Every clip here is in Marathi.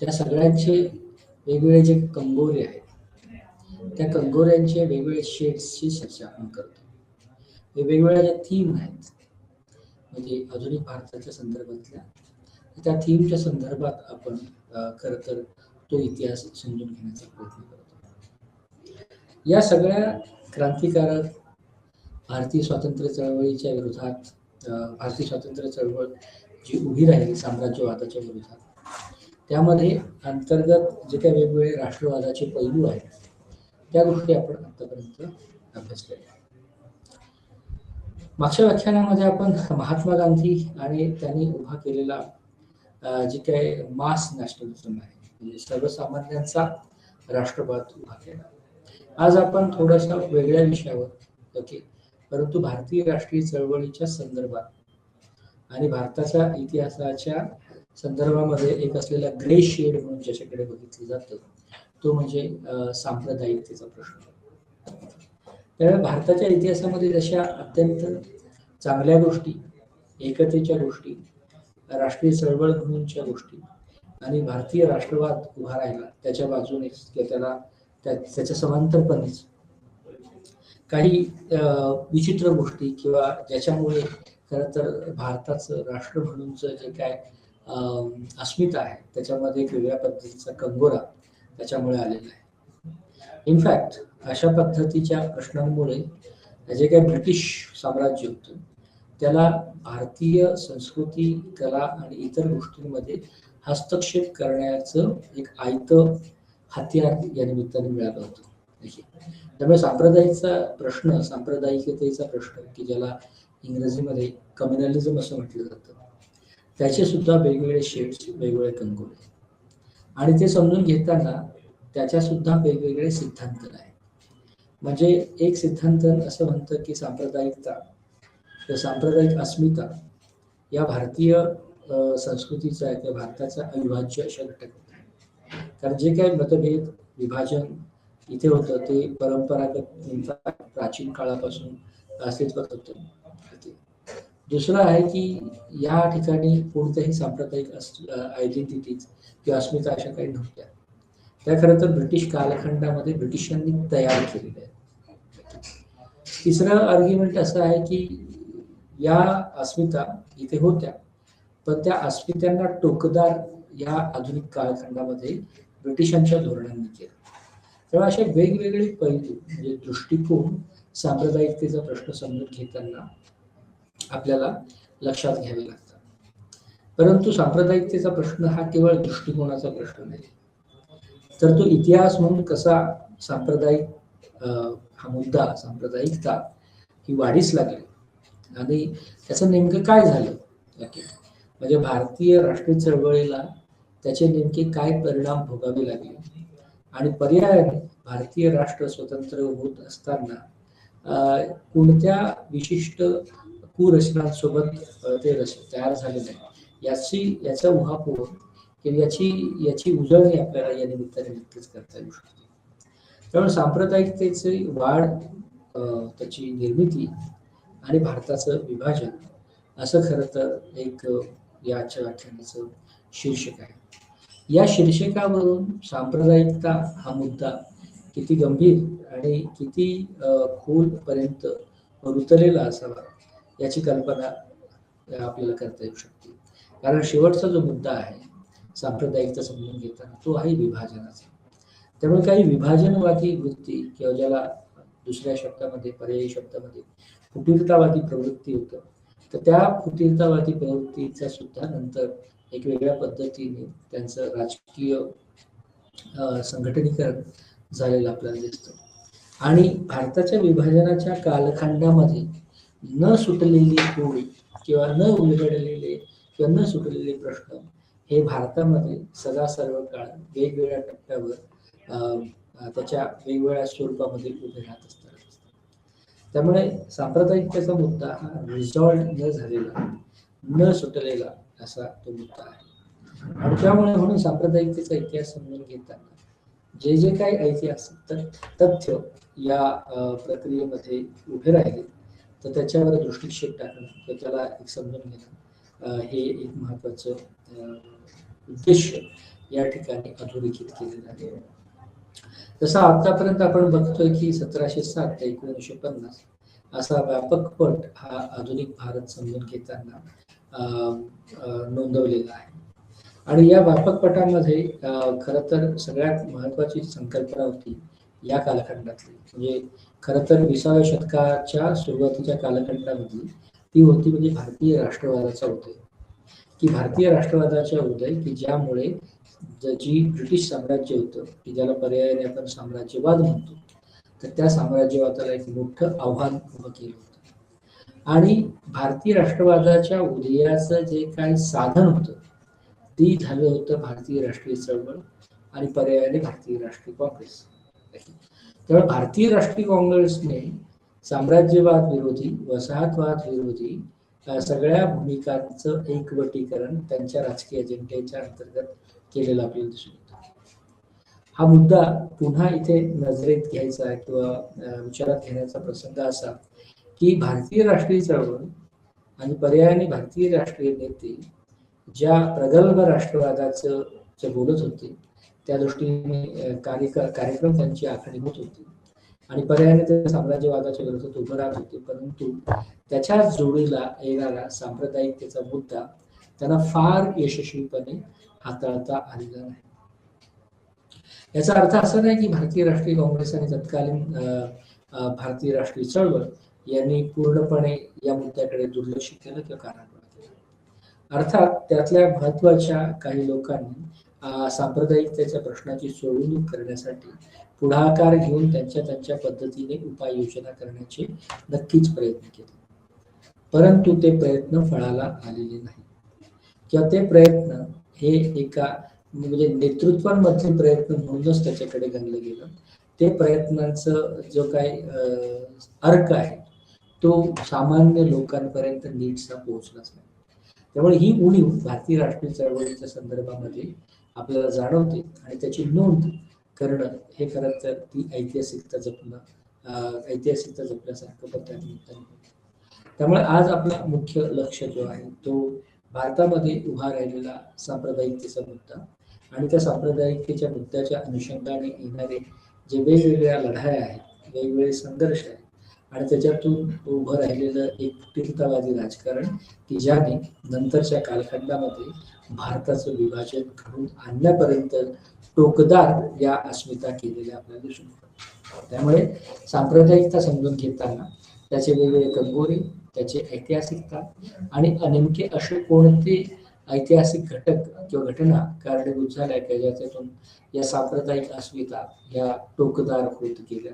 त्या सगळ्यांचे वेगवेगळे जे कंगोरे आहेत, त्या कंगोऱ्यांचे वेगवेगळे शेड्सची चर्चा आपण करतो. वेगवेगळ्या ज्या थीम आहेत, म्हणजे आधुनिक भारताच्या संदर्भातल्या त्या थीमच्या संदर्भात आपण खरं तर तो इतिहास समजून घेण्याचा प्रयत्न करतो. या सगळ्या क्रांतिकारक भारतीय स्वातंत्र्य चळवळीच्या विरोधात, भारतीय स्वातंत्र्य चळवळ जी उभी राहिली साम्राज्यवादाच्या विरोधात, त्यामध्ये अंतर्गत जे काही वेगवेगळे राष्ट्रवादाचे पैलू आहेत त्या गोष्टी आपण आतापर्यंत अभ्यासलेल्या आहेत. मागच्या व्याख्यानामध्ये आपण महात्मा गांधी आणि त्यांनी उभा केलेला जे काही मास नॅशनलिझम आहे, म्हणजे सर्वसामान्यांचा राष्ट्रवाद उभा केला. आज आपण थोड्याशा वेगळ्या विषयावर, ओके, परंतु भारतीय राष्ट्रीय चळवळीच्या संदर्भात आणि भारताच्या इतिहासाच्या संदर्भामध्ये एक असलेला ग्रे शेड म्हणून ज्याच्याकडे बघितलं जातं तो म्हणजे सांप्रदायिकतेचा प्रश्न. त्यामुळे भारताच्या इतिहासामध्ये जशा अत्यंत चांगल्या गोष्टी, एकतेच्या गोष्टी, राष्ट्रीय चळवळ म्हणूनच्या गोष्टी आणि भारतीय राष्ट्रवाद उभा राहिला त्याच्या बाजूनेच किंवा त्याच्या समांतरपणेच काही विचित्र गोष्टी किंवा ज्याच्यामुळे खरं तर भारताचं राष्ट्र म्हणूनचं जे काय अस्मिता आहे त्याच्यामध्ये एक वेगळ्या पद्धतीचा कंगोरा त्याच्यामुळे आलेला आहे. इनफॅक्ट अशा पद्धतीच्या प्रश्नांमुळे जे काही ब्रिटिश साम्राज्य होतं त्याला भारतीय संस्कृती, कला आणि इतर गोष्टींमध्ये हस्तक्षेप करण्याचं एक आयतं हत्यार या निमित्ताने मिळालं होतं. त्यामुळे सांप्रदायिकतेचा प्रश्न की ज्याला इंग्रजीमध्ये कम्युनलिझम असं म्हटलं जातं, त्याचे सुद्धा वेगवेगळे शेड्स, वेगवेगळे कंगोरे, आणि ते समजून घेताना त्याच्या सुद्धा वेगवेगळे सिद्धांत आहेत. म्हणजे एक सिद्धांत असं म्हणतं की सांप्रदायिकता किंवा सांप्रदायिक अस्मिता या भारतीय संस्कृतीचा किंवा भारताचा अविभाज्य अशा घटक होता. कारण जे काही मतभेद, विभाजन इथे होतं ते परंपरागत प्राचीन काळापासून अस्तित्वात होतं. दुसरं आहे की या ठिकाणी कोणत्याही सांप्रदायिक आयडेंटिटीज किंवा अस्मिता अशा काही नव्हत्या. त्या खरं तर ब्रिटिश कालखंडामध्ये ब्रिटिशांनी तयार केलेल्या आहेत. तिसरं आर्ग्युमेंट असं आहे की या अस्मिता इथे होत्या, पण त्या अस्मितांना टोकदार या आधुनिक कालखंडामध्ये ब्रिटिशांच्या धोरणांनी केलं. तेव्हा असे वेगवेगळे पैलू म्हणजे दृष्टिकोन सांप्रदायिकतेचा प्रश्न समजून घेताना आपल्याला लक्षात घ्यावे लागतात. परंतु सांप्रदायिकतेचा प्रश्न हा केवळ दृष्टिकोनाचा प्रश्न नाही, तर तो इतिहास म्हणून कसा सांप्रदायिक हा मुद्दा, सांप्रदायिकता ही वाढीस लागली आणि त्याचं नेमकं काय झालं, म्हणजे भारतीय राष्ट्रीय चळवळीला त्याचे नेमके काय परिणाम भोगावे लागले आणि पर्यायाने भारतीय राष्ट्र स्वतंत्र होत असताना कोणत्या विशिष्ट कुरचनांसोबत ते तयार झालेले आहे याचा उहापोह किंवा याची उजळणी आपल्याला या निमित्ताने नक्कीच करता येऊ शकते. त्यामुळे सांप्रदायिकतेची वाढ, त्याची निर्मिती आणि भारताचं विभाजन असं खरं तर एक याच्या व्याख्यानाचं शीर्षक आहे. या शीर्षकावरून सांप्रदायिकता हा मुद्दा किती गंभीर आणि किती खोलपर्यंत रुतलेला असावा याची कल्पना आपल्याला करता येऊ शकते. कारण शेवटचा जो मुद्दा आहे सांप्रदायिकता समजून घेताना तो आहे विभाजनाचा. त्यामुळे काही विभाजनवादी वृत्ती किंवा ज्याला दुसऱ्या शब्दामध्ये, पर्यायी शब्दामध्ये फुटीरतावादी प्रवृत्ती होतं, तर त्या फुटीरतावादी प्रवृत्तीचा सुद्धा नंतर एक वेगळ्या पद्धतीने त्यांचं राजकीय संघटनीकरण झालेलं आपल्याला दिसतं. आणि भारताच्या विभाजनाच्या कालखंडामध्ये न सुटलेली होळी किंवा न उलगडलेले किंवा न सुटलेले प्रश्न हे भारतामध्ये सदा सर्व काळ वेगवेगळ्या टप्प्यावर त्याच्या वेगवेगळ्या स्वरूपामध्ये उभे राहत असतात. त्यामुळे सांप्रदायिकतेचा मुद्दा हा रिझॉल्व न झालेला, न सुटलेला असा तो मुद्दा आहे. आणि त्यामुळे म्हणून सांप्रदायिकतेचा इतिहास समजून घेताना जे जे काही ऐतिहासिक तथ्य या प्रक्रियेमध्ये उभे राहिले तर त्याच्यावर दृष्टिक्षेप टाकणं तर त्याला एक समजून घेणं हे एक महत्वाचं उद्देश या ठिकाणी अधोरेखित केलेलं आहे. जसं आतापर्यंत आपण बघतोय की 1707 ते 1950 असा व्यापक पट हा आधुनिक भारत समजून घेताना नोंदवलेला आहे. आणि या व्यापक पटामध्ये खरं तर सगळ्यात महत्वाची संकल्पना होती या कालखंडातली, म्हणजे खरं तर 20व्या शतकाच्या सुरुवातीच्या कालखंडामधली ती होती म्हणजे भारतीय राष्ट्रवादाचा उदय. की भारतीय राष्ट्रवादाचा उदय की ज्यामुळे जी ब्रिटिश साम्राज्य होतं की ज्याला पर्यायाने आपण साम्राज्यवाद म्हणतो, तर त्या साम्राज्यवादाला एक मोठं आव्हान उभं केलं होतं. आणि भारतीय राष्ट्रवादाच्या उदयाचं जे काही साधन होतं ती झालं होतं भारतीय राष्ट्रीय चळवळ आणि पर्यायाने भारतीय राष्ट्रीय काँग्रेस. त्यामुळे भारतीय राष्ट्रीय काँग्रेसने साम्राज्यवाद विरोधी, वसाहतवाद विरोधी सगळ्या भूमिकांचं एकवटीकरण त्यांच्या राजकीय एजेंड्याच्या अंतर्गत केलेलं आपल्याला दिसून येतं. हा मुद्दा पुन्हा इथे नजरेत घ्यायचा किंवा विचारात घेण्याचा प्रसंग असा की भारतीय राष्ट्रीय चळवळ आणि पर्यायाने भारतीय राष्ट्रीय नेते ज्या प्रगल्भ राष्ट्रवादाचं जे बोलत होते त्या दृष्टीने कार्यक्रम त्यांची आखणी होत होती आणि पर्यायाने ते साम्राज्यवादाच्या विरोधात उभं राहत होते, परंतु त्याच्या जोडीला येणारा सांप्रदायिकतेचा मुद्दा त्यांना फार यशस्वीपणे हाताळता आलेला नाही. याचा अर्थ असा नाही की भारतीय राष्ट्रीय काँग्रेस आणि तत्कालीन भारतीय राष्ट्रीय चळवळ यांनी पूर्णपणे या मुद्द्याकडे दुर्लक्ष केलं किंवा कानाडोळा केला. अर्थात त्यातल्या महत्वाच्या काही लोकांनी सांप्रदायिकतेच्या प्रश्नाची सोडवणूक करण्यासाठी पुढाकार घेऊन त्यांच्या पद्धतीने उपाययोजना करण्याचे नक्कीच प्रयत्न केले, परंतु ते प्रयत्न फळाला आलेले नाही किंवा ते प्रयत्न हे एका म्हणजे नेतृत्वांमध्ये प्रयत्न म्हणूनच त्याच्याकडे गणलं गेलं. ते प्रयत्नांचं जो काही अर्क आहे तो सामान्य लोकांपर्यंत नीटसा पोहोचलाच नाही. त्यामुळे ही उणीव भारतीय राष्ट्रीय चळवळीच्या संदर्भामध्ये आपल्याला जाणवते आणि त्याची नोंद करणं हे खरं तर ती ऐतिहासिकता जपण्यासारखं पण त्या निमित्ताने. त्यामुळे आज आपला मुख्य लक्ष जो आहे तो भारतामध्ये उभा राहिलेला सांप्रदायिकतेचा मुद्दा आणि त्या सांप्रदायिकतेच्या मुद्द्याच्या अनुषंगाने येणारे जे वेगवेगळ्या लढाया आहेत, वेगवेगळे संघर्ष आहेत आणि त्याच्यातून उभं राहिलेलं एक तीर्थवादी राजकारण की ज्याने नंतरच्या कालखंडामध्ये भारताचं विभाजन घडून आणण्यापर्यंत टोकदार या अस्मिता केलेल्या आपल्याला दिसून येतात. त्यामुळे सांप्रदायिकता समजून घेताना त्याचे वेगवेगळे कंगोरे, त्याची ऐतिहासिकता आणि नेमके असे कोणते ऐतिहासिक घटक किंवा घटना कारणीभूत झाल्या की ज्याच्यातून या सांप्रदायिक अस्मिता या टोकदार होत गेल्या,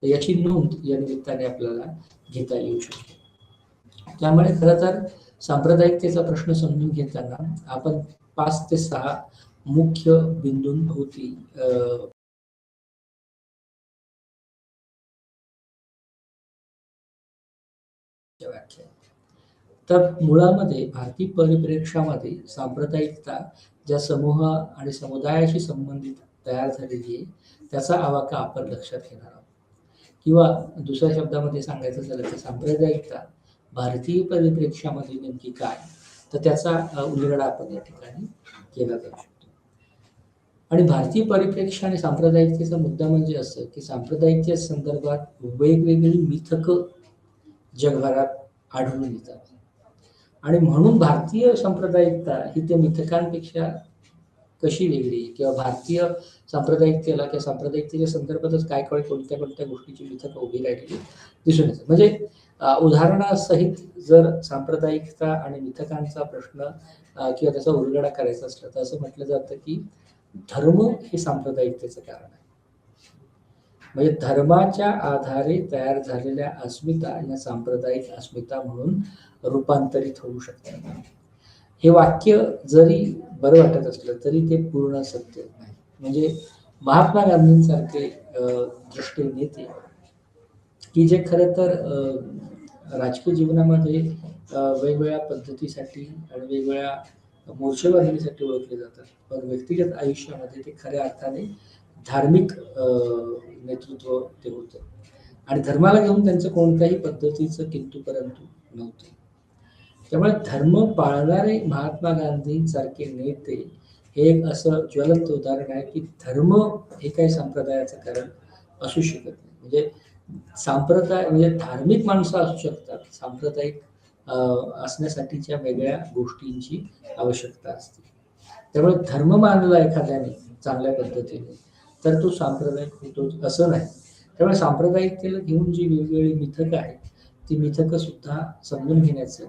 याची नोंद या निमित्ताने आपल्याला घेता येऊ शकते. त्यामुळे खरं तर सांप्रदायिकतेचा प्रश्न समजून घेताना आपण 5 ते 6 मुख्य बिंदूंभोवती व्याख्या. तर मुळामध्ये भारतीय परिप्रेक्ष्यामध्ये सांप्रदायिकता ज्या समूह आणि समुदायाशी संबंधित तयार झालेली आहे त्याचा आवाका आपण लक्षात घेणार आहोत. किंवा दुसऱ्या शब्दामध्ये सांगायचं झालं तर सांप्रदायिकता भारतीय परिप्रेक्ष्यामध्ये नेमकी काय, तर त्याचा उलगडा आपण या ठिकाणी केला जाऊ शकतो. आणि भारतीय परिप्रेक्ष्य आणि सांप्रदायिकतेचा मुद्दा म्हणजे असं की सांप्रदायिकतेच्या संदर्भात वेगवेगळी मिथकं जगभरात आढळून येतात आणि म्हणून भारतीय सांप्रदायिकता ही त्या मिथकांपेक्षा कशी वेगळी किंवा भारतीय सांप्रदायिकतेला किंवा सांप्रदायिकतेच्या संदर्भातच काय काय कोणत्या गोष्टीची मिथक उभी राहिलेली दिसून येतं. म्हणजे उदाहरणासहित जर सांप्रदायिकता आणि मिथकांचा प्रश्न किंवा त्याचा उलगडा करायचा असला तर असं म्हटलं जातं की धर्म हे सांप्रदायिकतेचं कारण आहे. म्हणजे धर्माच्या आधारे तयार झालेल्या अस्मिता या सांप्रदायिक अस्मिता म्हणून रूपांतरित होऊ शकतात. हे वाक्य जरी बरं वाटत असलं तरी ते पूर्ण सत्य नाही. म्हणजे महात्मा गांधींसारखे द्रष्टे नेते की जे खरं तर राजकीय जीवनामध्ये वेगवेगळ्या पद्धतीसाठी आणि वेगवेगळ्या मोर्चेबांधणीसाठी ओळखले जातात, पण व्यक्तिगत आयुष्यामध्ये ते खऱ्या अर्थाने धार्मिक नेतृत्व ते होतं आणि धर्माला घेऊन त्यांचं कोणत्याही पद्धतीचं किंतु परंतु नव्हतं. त्यामुळे धर्म पाळणारे महात्मा गांधींसारखे नेते हे एक असं ज्वलंत उदाहरण आहे की धर्म हे काही संप्रदायाचं कारण असू शकत नाही. म्हणजे संप्रदाय म्हणजे धार्मिक माणसं असू शकतात, सांप्रदायिक असण्यासाठीच्या वेगळ्या गोष्टींची आवश्यकता असते. त्यामुळे धर्म मानला एखाद्याने चांगल्या पद्धतीने तर तो सांप्रदायिक होतो असं नाही. त्यामुळे सांप्रदायिकतेला घेऊन जी वेगवेगळी मिथकं आहेत, ती मिथकं सुद्धा समजून घेण्याचं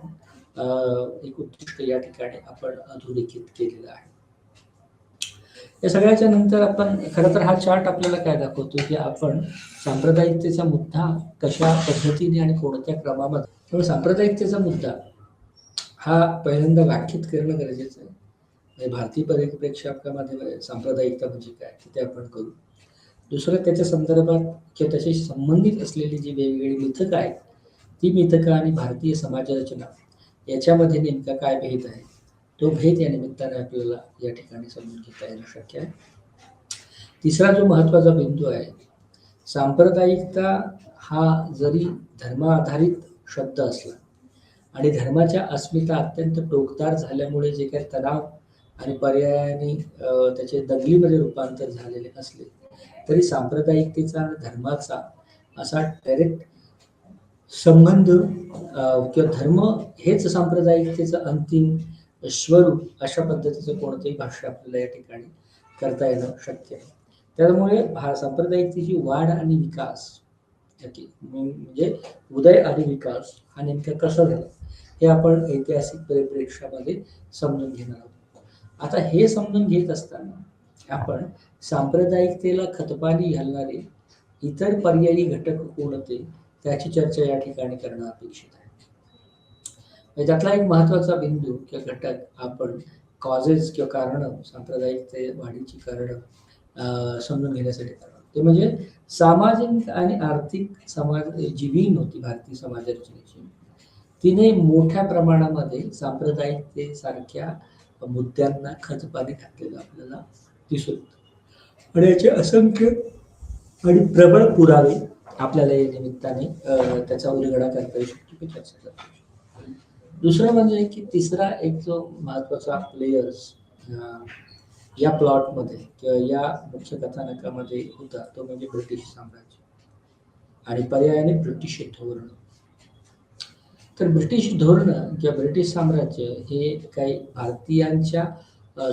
एक उद्दिष्ट या ठिकाणी आपण अधोरेखित केलेलं आहे. या सगळ्याच्या नंतर आपण खरं तर हा चार्ट आपल्याला काय दाखवतो की आपण सांप्रदायिकतेचा मुद्दा कशा पद्धतीने आणि कोणत्या क्रमामध्ये, त्यामुळे सांप्रदायिकतेचा मुद्दा हा पहिल्यांदा व्याख्यात करणं गरजेचं आहे. म्हणजे भारतीय परिप्रेक्षामध्ये सांप्रदायिकता म्हणजे काय ते आपण करू. दुसरं त्याच्या संदर्भात किंवा त्याच्याशी संबंधित असलेली जी वेगवेगळी मिथकं आहेत, ती मिथकं आणि भारतीय समाजरचना याच्यामध्ये नेमका काय भेद आहे, तो भेद या निमित्ताने आपल्याला या ठिकाणी समजून घेता येणं शक्य आहे. तिसरा जो महत्त्वाचा बिंदू आहे, सांप्रदायिकता हा जरी धर्माधारित शब्द असला आणि धर्माच्या अस्मिता अत्यंत टोकदार झाल्यामुळे जे काही तणाव आणि पर्यायाने त्याचे दंगलीमध्ये रूपांतर झालेले असले तरी सांप्रदायिकतेचा आणि धर्माचा असा डायरेक्ट संबंध किंवा धर्म हेच सांप्रदायिकतेचं अंतिम स्वरूप अशा पद्धतीचं कोणतंही भाष्य आपल्याला या ठिकाणी करता येणं शक्य आहे. त्यामुळे सांप्रदायिकतेची वाढ आणि विकास म्हणजे उदय आणि विकास हा नेमका कसा झाला हे आपण ऐतिहासिक परिप्रेक्ष्यामध्ये समजून घेणार आहोत. आता हे समजून घेत असताना आपण सांप्रदायिकतेला खतपाणी घालणारे इतर पर्यायी घटक कोणते त्याची चर्चा या ठिकाणी करणं अपेक्षित आहे. त्यातला एक महत्त्वाचा बिंदू किंवा घटक आपण कॉजेस किंवा कारणं, सांप्रदायिकते वाढीची कारणं समजून घेण्यासाठी करणार. ते म्हणजे सामाजिक आणि आर्थिक समाज जी वीण होती भारतीय समाज रचनेची, तिने मोठ्या प्रमाणामध्ये सांप्रदायिकतेसारख्या मुद्द्यांना खतपाणी घातलेलं आपल्याला दिसून येतं. आणि याचे असंख्य आणि प्रबळ पुरावे आपल्याला या निमित्ताने त्याचा उलगडा करता येऊ शकतो की चर्चा करता येऊ शकतो. दुसरं म्हणजे की तिसरा एक जो महत्त्वाचा प्लेयर्स या प्लॉटमध्ये किंवा या मुख्य कथानकामध्ये होता तो म्हणजे ब्रिटिश साम्राज्य आणि पर्यायाने ब्रिटिश धोरण. तर ब्रिटिश धोरणं किंवा ब्रिटिश साम्राज्य हे काही भारतीयांच्या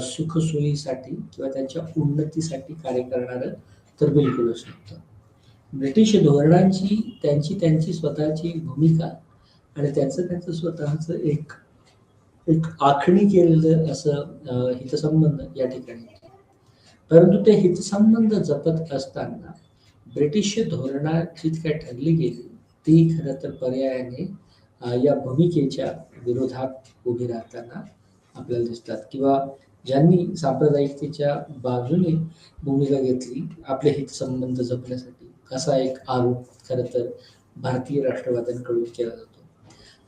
सुखसोयीसाठी किंवा त्यांच्या उन्नतीसाठी कार्य करणारं तर बिलकुलच नव्हतं. ब्रिटिश धोरणांची त्यांची स्वतःची भूमिका आणि त्यांचं स्वतःचं एक आखणी केलेलं असं हितसंबंध या ठिकाणी. परंतु ते हितसंबंध जपत असताना ब्रिटिश धोरणाची काय ठरली गेली ती खरं तर पर्यायाने या भूमिकेच्या विरोधात उभी राहताना आपल्याला दिसतात किंवा ज्यांनी सांप्रदायिकतेच्या बाजूने भूमिका घेतली आपले हितसंबंध जपण्यासाठी असा एक आरोप खरं तर भारतीय राष्ट्रवाद्यांकडून केला जातो.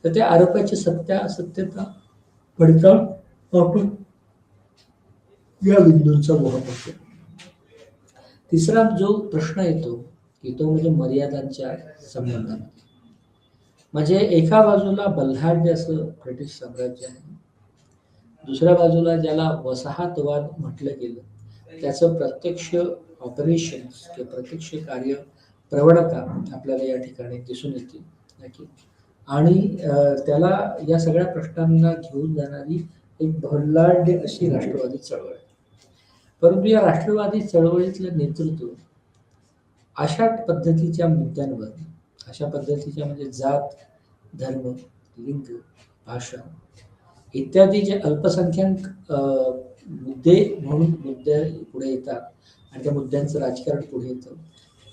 तर त्या आरोपाची सत्यता पडताळ आपण या बिंदूंचा मोह करतो. तिसरा जो प्रश्न येतो की तो म्हणजे मर्यादांच्या संबंधामध्ये. म्हणजे एका बाजूला बल्हाढ्य असं ब्रिटिश साम्राज्य आहे, दुसऱ्या बाजूला ज्याला वसाहतवाद म्हटलं गेलं त्याचं प्रत्यक्ष ऑपरेशन्स किंवा प्रत्यक्ष कार्य प्रवणता आपल्याला या ठिकाणी दिसून येते आणि त्याला या सगळ्या प्रश्नांना घेऊन जाणारी एक बल्हाढ्य अशी राष्ट्रवादी चळवळ आहे. परंतु या राष्ट्रवादी चळवळीतलं नेतृत्व अशा पद्धतीच्या मुद्द्यांवर, अशा पद्धतीच्या म्हणजे जात, धर्म, लिंग, भाषा इत्यादी जे अल्पसंख्याक मुद्दे म्हणून मुद्दे पुढे येतात आणि त्या मुद्द्यांचं राजकारण पुढे येतं.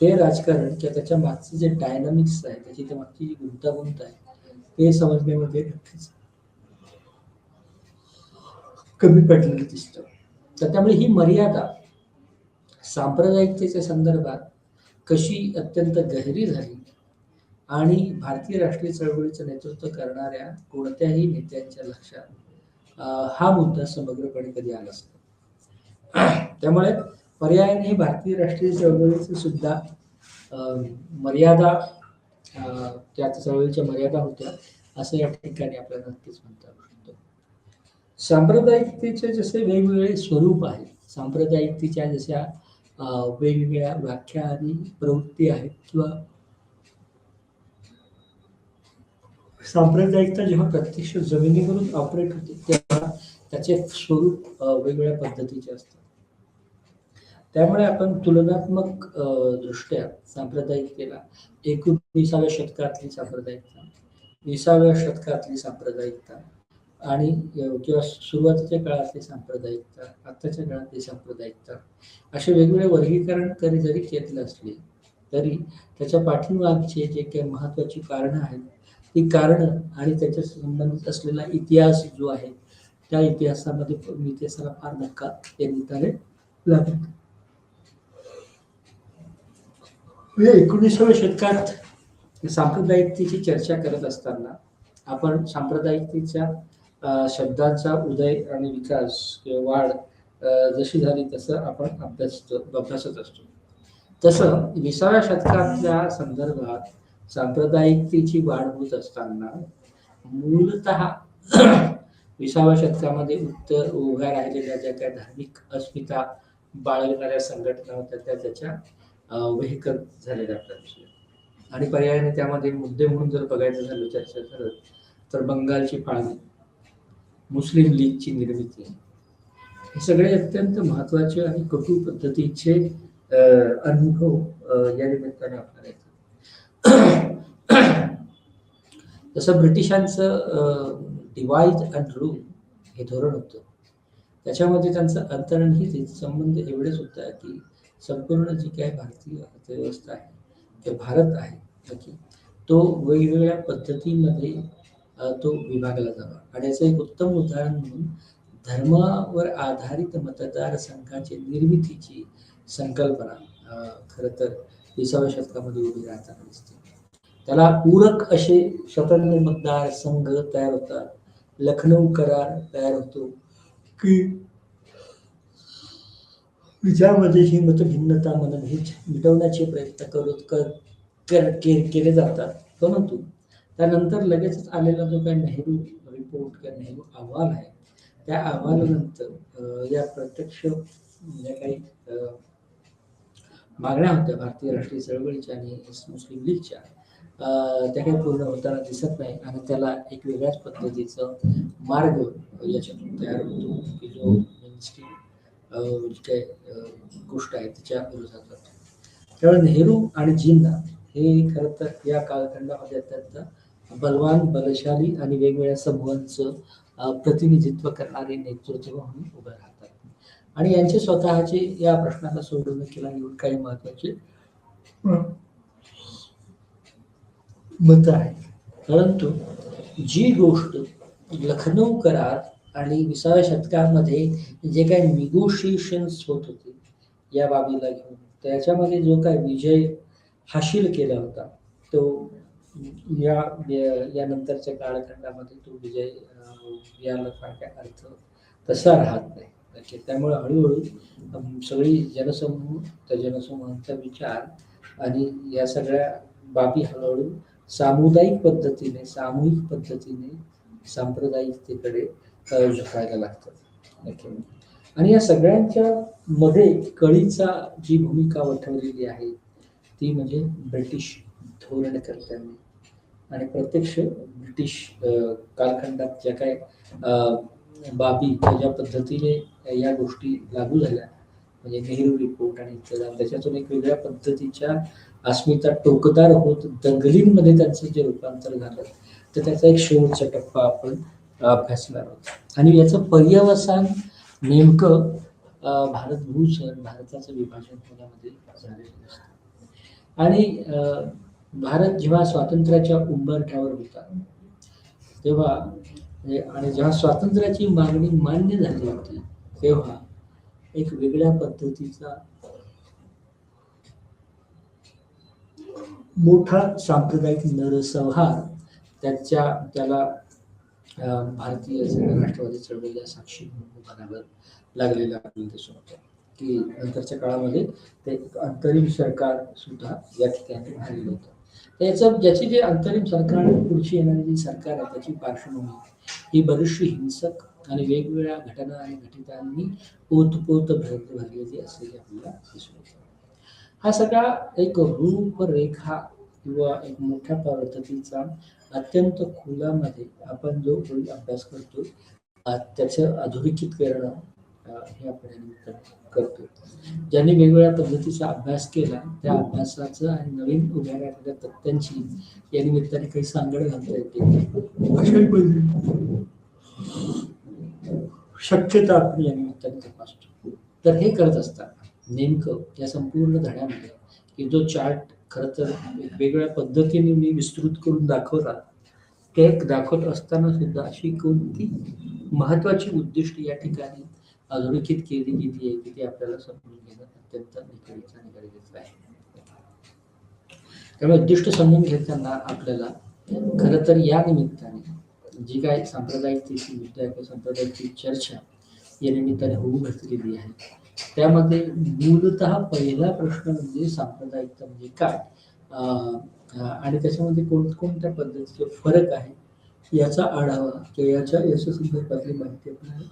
ते राजकारण किंवा त्याच्या मागचे जे डायनामिक्स आहे, त्याची त्या मागची जी गुंतागुंत आहे ते समजण्यामध्ये नक्कीच कमी पडलेलं दिसतं. तर त्यामुळे ही मर्यादा सांप्रदायिकतेच्या संदर्भात कशी अत्यंत गहिरी झाली आणि भारतीय राष्ट्रीय चळवळीचं नेतृत्व करणाऱ्या कोणत्याही नेत्यांच्या लक्षात हा मुद्दा समग्रपणे कधी आला असतो. त्यामुळे पर्यायाने भारतीय राष्ट्रीय चळवळीचे सुद्धा मर्यादा त्या चळवळीच्या मर्यादा होत्या असं या ठिकाणी आपल्याला नक्कीच म्हणता येऊ शकतं. सांप्रदायिकतेचे जसे वेगवेगळे स्वरूप आहेत, सांप्रदायिकतेच्या जशा वेगवेगळ्या व्याख्या आणि प्रवृत्ती आहेत, किंवा सांप्रदायिकता जेव्हा प्रत्यक्ष जमिनीवरून ऑपरेट होते तेव्हा त्याचे स्वरूप वेगवेगळ्या पद्धतीचे असतात. त्यामुळे आपण तुलनात्मक दृष्ट्या सांप्रदायिकतेला 19व्या शतकातली सांप्रदायिकता, 20व्या शतकातली सांप्रदायिकता आणि किंवा सुरुवातीच्या काळातली सांप्रदायिकता, आत्ताच्या काळातली सांप्रदायिकता, असे वेगवेगळे वर्गीकरण जरी केलेलं असले तरी त्याच्या पाठीमागचे जे काही महत्वाची कारणं आहेत, ती कारणं आणि त्याच्या संबंधित असलेला इतिहास जो आहे, त्या इतिहासाला फार धक्का या निमित्ताने लागतो. 19व्या शतकात सांप्रदायिकतेची चर्चा करत असताना आपण सांप्रदायिकतेच्या शब्दांचा उदय आणि विकास किंवा वाढ जशी झाली तसं आपण अभ्यासत असतो. तसं 20व्या शतकातल्या संदर्भात सांप्रदायिकतेची वाढ होत असताना मूलतः 20व्या शतकामध्ये उभ्या राहिलेल्या ज्या काही धार्मिक अस्मिता बाळगणाऱ्या संघटना होत्या त्या त्याच्या वेहिकल झालेल्या आपल्याला. आणि पर्यायाने त्यामध्ये मुद्दे म्हणून जर बघायचं झालं, चर्चा झालं तर बंगालची फाळणी, मुस्लिम लीगची निर्मिती, हे सगळे अत्यंत महत्वाचे आणि कटू पद्धतीचे अनुभव या निमित्ताने आपल्याला येतात. जसं ब्रिटिशांचं डिवाइड अँड रूल हे धोरण होतं, त्याच्यामध्ये त्यांचं अंतर्निहित संबंध एवढेच होता की संपूर्ण जी काही भारतीय अर्थव्यवस्था आहे किंवा भारत आहे की तो वेगवेगळ्या पद्धतीमध्ये तो विभागला जावा. आणि याचं एक उत्तम उदाहरण म्हणून धर्मावर आधारित मतदारसंघाची निर्मितीची संकल्पना खरं तर 20व्या शतकामध्ये उभी राहताना दिसते. त्याला पूरक असे स्वतंत्र मतदारसंघ तयार होतात. लखनौ करार तयार होतो की ज्यामध्ये ही मतभिन्नता मनभेद मिटवण्याचे प्रयत्न केले जातात. परंतु त्यानंतर लगेचच आलेला जो काही नेहरू रिपोर्ट किंवा नेहरू अहवाल आहे, त्या अहवालानंतर या प्रत्यक्ष ज्या काही मागण्या होत्या भारतीय राष्ट्रीय चळवळीच्या आणि मुस्लिम लीगच्या, त्या काही पूर्ण होताना दिसत नाही. आणि त्याला एक वेगळ्याच पद्धतीचं मार्ग याच्यातून तयार होतो की जो जी काही गोष्ट आहे त्याच्या विरोधात जातो. त्यामुळे नेहरू आणि जिन्ना हे खरं तर या कालखंडामध्ये अत्यंत बलवान, बलशाली आणि वेगवेगळ्या समूहांचं प्रतिनिधित्व करणारे नेतृत्व म्हणून उभे राहतात. आणि यांचे स्वतःचे या प्रश्नाला सोडवणुकीला येऊन काही महत्वाचे मत आहे. परंतु जी गोष्ट लखनौ करार आणि 20व्या शतकामध्ये जे काही निगोशिएशन्स होत होते या बाबीला घेऊन, त्याच्यामध्ये जो काही विजय हासिल केला होता तो या नंतरच्या कालखंडामध्ये तो विजय याला फार काय अर्थ तसा राहत नाही. त्यामुळे हळूहळू सगळी जनसमूह, त्या जनसमूहांचा विचार आणि या सगळ्या बाबी हळूहळू सामुदायिक पद्धतीने, सामूहिक पद्धतीने सांप्रदायिकतेकडे झुकायला लागतात. आणि या सगळ्यांच्या मध्ये कळीचा जी भूमिका वठवलेली आहे ती म्हणजे ब्रिटिश धोरणकर्त्यांनी. आणि प्रत्यक्ष ब्रिटिश कालखंडात ज्या काही बाबी ज्या पद्धतीने या गोष्टी लागू झाल्या, म्हणजे नेहरू रिपोर्ट आणि त्याच्यातून एक वेगळ्या पद्धतीच्या अस्मिता टोकदार होत दंगलींमध्ये त्यांचं जे रूपांतर झालं, तर त्याचा एक शेवटचा टप्पा आपण अभ्यासणार आहोत. आणि याचं पर्यवसान नेमकं भारताचं विभाजन होण्यामध्ये झालेलं असतं. आणि भारत जेव्हा स्वातंत्र्याच्या उंबरठ्यावर होता तेव्हा, आणि जेव्हा स्वातंत्र्याची मागणी मान्य झाली होती तेव्हा एक वेगळ्या पद्धतीचा मोठा सांप्रदायिक नरसंहार त्याला भारतीय राष्ट्रवादी चळवळीला साक्षी म्हणून बनावं लागलेलं आपल्याला दिसून होतं. की नंतरच्या काळामध्ये ते अंतरिम सरकार सुद्धा या ठिकाणी आलेलं होतं. ज्याची जे अंतरिम सरकार पुढची येणारी जी सरकार आहे त्याची पार्श्वभूमी ही बरीचशी हिंसक आणि वेगवेगळ्या घटना आणि घटितांनी ओतपोत भरलेली असलेली आपल्याला दिसून येते. हा सगळा एक रूपरेखा किंवा एक मोठ्या पद्धतीचा अत्यंत खोलामध्ये आपण जो अभ्यास करतो त्याचं अधोरेखित करणं हे आपण या निमित्ताने करतो. ज्यांनी वेगवेगळ्या पद्धतीचा अभ्यास केला त्या अभ्यासाचं आणि नवीन उभ्या तथ्यांची या निमित्ताने काही सांगड घालता येते अशाही शक्यता आपण या निमित्ताने तपासतो. तर हे करत असताना नेमकं या संपूर्ण धड्यामध्ये की जो चार्ट खरं तर वेगवेगळ्या पद्धतीने मी विस्तृत करून दाखवला ते दाखवत असताना सुद्धा अशी कोणती महत्वाची उद्दिष्ट या ठिकाणी अधोरेखित केली गेली आहे की ती आपल्याला समजून घेणं अत्यंत निगडीचं आणि गरजेचं आहे. त्यामुळे उद्दिष्ट समजून घेताना आपल्याला खरं तर या निमित्ताने जी काय सांप्रदायिकतेची मुद्दा किंवा सांप्रदायिकची चर्चा या निमित्ताने होऊ घातलेली आहे त्यामध्ये मूलतः पहिला प्रश्न म्हणजे सांप्रदायिकता म्हणजे काय आणि त्याच्यामध्ये कोणकोणत्या पद्धतीचे फरक आहे याचा आढावा किंवा याच्या संदर्भातली माहिती आपल्याला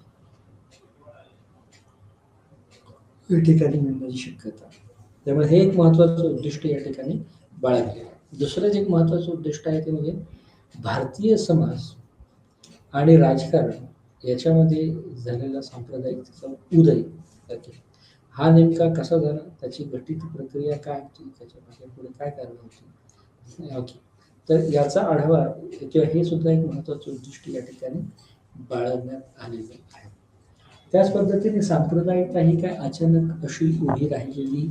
या ठिकाणी मिळण्याची शक्यता. त्यामुळे हे एक महत्वाचं उद्दिष्ट या ठिकाणी बाळगले. दुसरं जे एक महत्वाचं उद्दिष्ट आहे ते म्हणजे भारतीय समाज आणि राजकारण याच्यामध्ये झालेला सांप्रदायिकतेचा उदय हा नेमका कसा झाला त्याची घटित प्रक्रिया काय होती त्याच्या मागे पुढे काय कारण होती तर याचा आढावा किंवा हे सुद्धा एक महत्वाचं उद्दिष्ट या ठिकाणी बाळगण्यात आलेलं आहे. त्याच पद्धतीने सांप्रदायिकता ही काय अचानक अशी उभी राहिलेली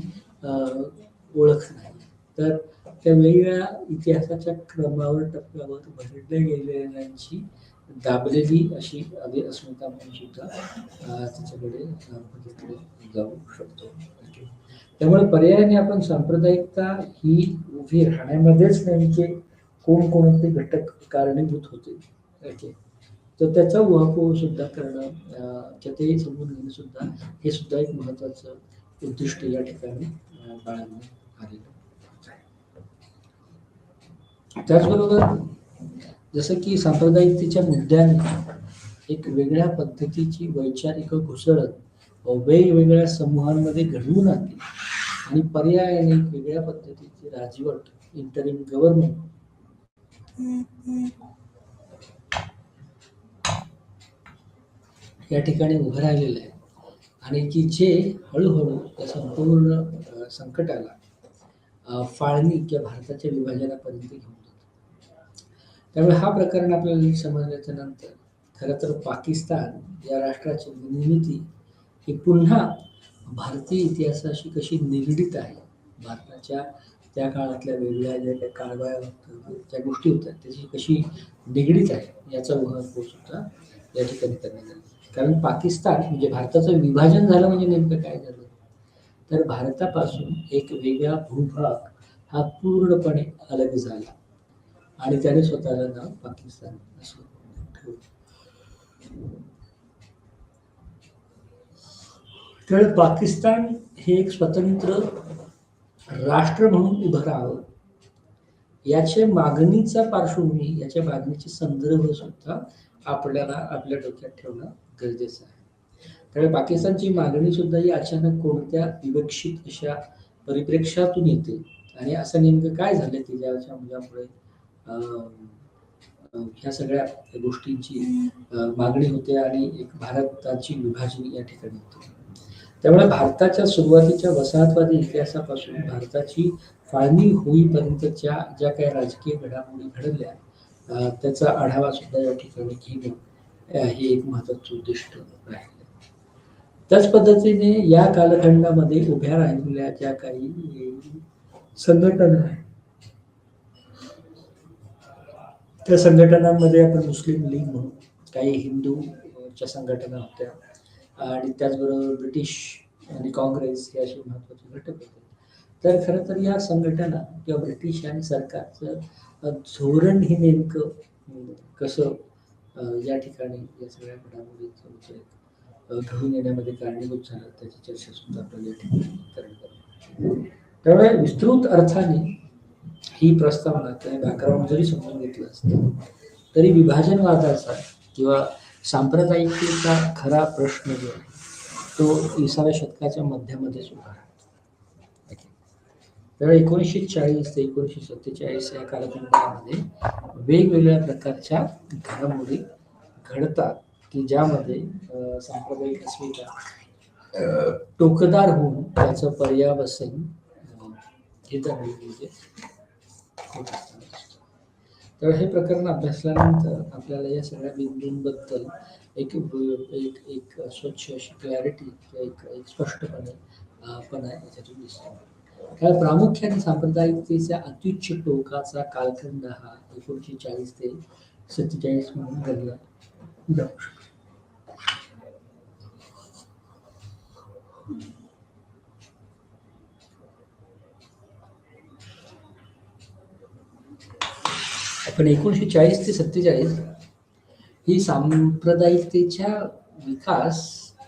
ओळख नाही तर त्या वेगवेगळ्या इतिहासाच्या क्रमावर टप्प्यावर भरडल्या गेलेल्यांची दाबलेली अशी अस्मिता म्हणून सुद्धा त्याच्याकडे बघितले जाऊ शकतो. त्यामुळे पर्यायाने आपण सांप्रदायिकता ही उभी राहण्यामध्येच नेमके कोणकोणते घटक कारणीभूत होते तर त्याचा उहापोह सुद्धा करणं ते समजून घेणं सुद्धा हे सुद्धा एक महत्वाचं उद्दिष्ट या ठिकाणी बाळगण्यात आलेलं आहे. त्याचबरोबर जसं की सांप्रदायिकतेच्या मुद्द्याने एक वेगळ्या पद्धतीची वैचारिक घुसळत वेगवेगळ्या समूहांमध्ये घडवून आणली आणि पर्यायाने वेगळ्या पद्धतीची राजवट इंटरिम गव्हर्नमेंट या ठिकाणी उभं राहिलेलं आहे आणि की जे हळूहळू या संपूर्ण संकटाला फाळणी किंवा भारताच्या विभाजनापर्यंत घेऊन जातो. त्यामुळे हा प्रकरण आपल्याला समजल्याच्या नंतर खरं तर पाकिस्तान या राष्ट्राची निर्मिती ही पुन्हा भारतीय इतिहासाशी कशी निगडीत आहे भारताच्या त्या काळातल्या वेगळ्या ज्या काही कारवाया ज्या गोष्टी होत्या त्याची कशी निगडीत आहे याचा उहापोह सुद्धा या ठिकाणी करण्यात आला. कारण पाकिस्तान म्हणजे भारताचं विभाजन झालं म्हणजे नेमकं काय झालं तर भारतापासून एक वेगळा भूभाग हा पूर्णपणे अलग झाला आणि त्याने स्वतःला नाव पाकिस्तान असं ठेवलं. त्यामुळे पाकिस्तान हे एक स्वतंत्र राष्ट्र म्हणून उभं राहावं याच्या मागणीचा पार्श्वभूमी याच्या मागणीचे संदर्भ सुद्धा आपल्याला आपल्या डोक्यात ठेवणं गरजेचं आहे. त्यामुळे पाकिस्तानची मागणी सुद्धा ही अचानक कोणत्या विवक्षित अशा परिप्रेक्ष्यातून येते आणि असं नेमकं काय झालं की ज्यामुळे ह्या सगळ्या गोष्टींची मागणी होते आणि एक भारताची विभाजनी या ठिकाणी होते. त्यामुळे भारताच्या सुरुवातीच्या वसाहतवादी इतिहासापासून भारताची फाळणी होईपर्यंतच्या ज्या काही राजकीय घडामोडी घडल्या त्याचा आढावा सुद्धा या ठिकाणी घेणं हे एक महत्वाचं उद्दिष्ट राहिलं. त्याच पद्धतीने या कालखंडामध्ये उभ्या राहिलेल्या ज्या काही संघटना आहेत त्या संघटनांमध्ये आपण मुस्लिम लीग म्हणून काही हिंदूच्या संघटना होत्या आणि त्याचबरोबर ब्रिटिश आणि काँग्रेस हे असे महत्वाचे घटक होते. तर खरं तर या संघटना किंवा ब्रिटिश आणि सरकारचं धोरण हे नेमकं कसं या ठिकाणी या सगळ्या घडामोडींचं घडून येण्यामध्ये कारणीभूत झालं त्याची चर्चा सुद्धा आपल्याला या ठिकाणी करणं. त्यामुळे विस्तृत अर्थाने ही प्रस्तावना त्याने बॅकग्राऊंड जरी समजून घेतलं असतं तरी विभाजनवादाचा किंवा सांप्रदायिकतेचा खरा प्रश्न जो आहे तो 20व्या शतकाच्या मध्यामध्येच उभा राहतो. तर 1940 ते 1947 या कालखंडामध्ये वेगवेगळ्या प्रकारच्या घडामोडी घडतात की ज्यामध्ये सांप्रदायिक अस्मिता टोकदार होऊन त्याचं पर्यावसन हे होत असतं. तर हे प्रकरण अभ्यासल्यानंतर आपल्याला या सगळ्या बिंदूंबद्दल एक एक एक स्वच्छ अशी क्लॅरिटी एक स्पष्टपणे पण आहे याच्यातून दिसतो. कारण प्रामुख्याने सांप्रदायिकतेच्या अत्युच्च टोकाचा कालखंड हा 1940 ते 47 म्हणून गणला जाऊ शकतो. पण 1940 ते 47 ही सांप्रदायिकतेच्या विकास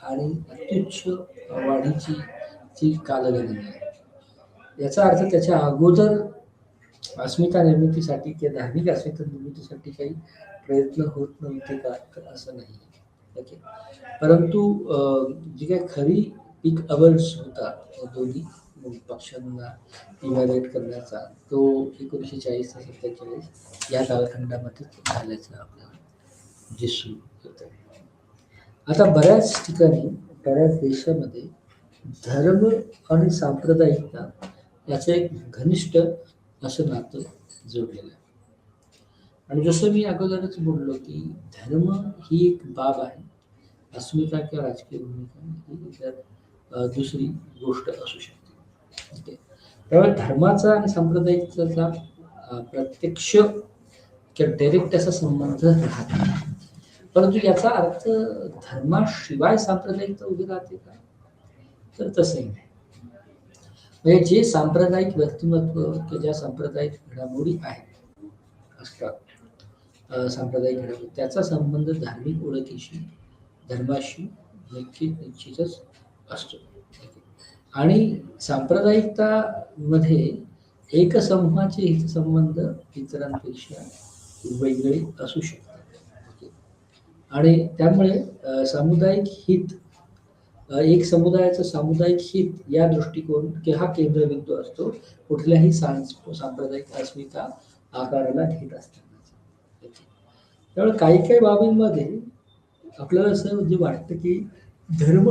आणि अत्युच्च वाढीची जी कालगणना आहे. याचा अर्थ त्याच्या अगोदर अस्मिता निर्मितीसाठी किंवा धार्मिक अस्मिता निर्मितीसाठी काही प्रयत्न होत नव्हते का असं नाही. ओके, परंतु जी काही खरी पीक अवर्स होता दोन्ही पक्षांना इव्हॅल्युएट करण्याचा तो 1940 ते 47 या कालखंडामध्ये झाल्याचं आपल्याला दिसून येतं. आता बऱ्याच ठिकाणी बऱ्याच देशामध्ये धर्म आणि सांप्रदायिकता याचं एक घनिष्ठ असं नातं जोडलेलं आहे. आणि जसं मी अगोदरच बोललो की धर्म ही एक बाब आहे, अस्मिता किंवा राजकीय भूमिका ही इतर दुसरी गोष्ट असू शकते. ओके, त्यामुळे धर्माचा आणि सांप्रदायिकतेचा प्रत्यक्ष किंवा डायरेक्ट असा संबंध राहत नाही. परंतु याचा अर्थ धर्माशिवाय सांप्रदायिकता उभी राहते का, तर तसंही नाही. म्हणजे जे सांप्रदायिक व्यक्तिमत्व किंवा ज्या सांप्रदायिक घडामोडी आहेत असतात सांप्रदायिक घडामोडी त्याचा संबंध धार्मिक ओळखीशी धर्माशी निश्चितच असतो. आणि सांप्रदायिकता मध्ये एक समूहाचे हितसंबंध इतरांपेक्षा वेगळे असू शकतात. आणि त्यामुळे सामुदायिक हित एक समुदायाचं सामुदायिक हित या दृष्टिकोन की हा केंद्रबिंदू असतो कुठल्याही सांप्रदायिक अस्मिता आकाराला घेत असताना. त्यामुळे काही काही बाबींमध्ये आपल्याला असं म्हणजे वाटतं की धर्म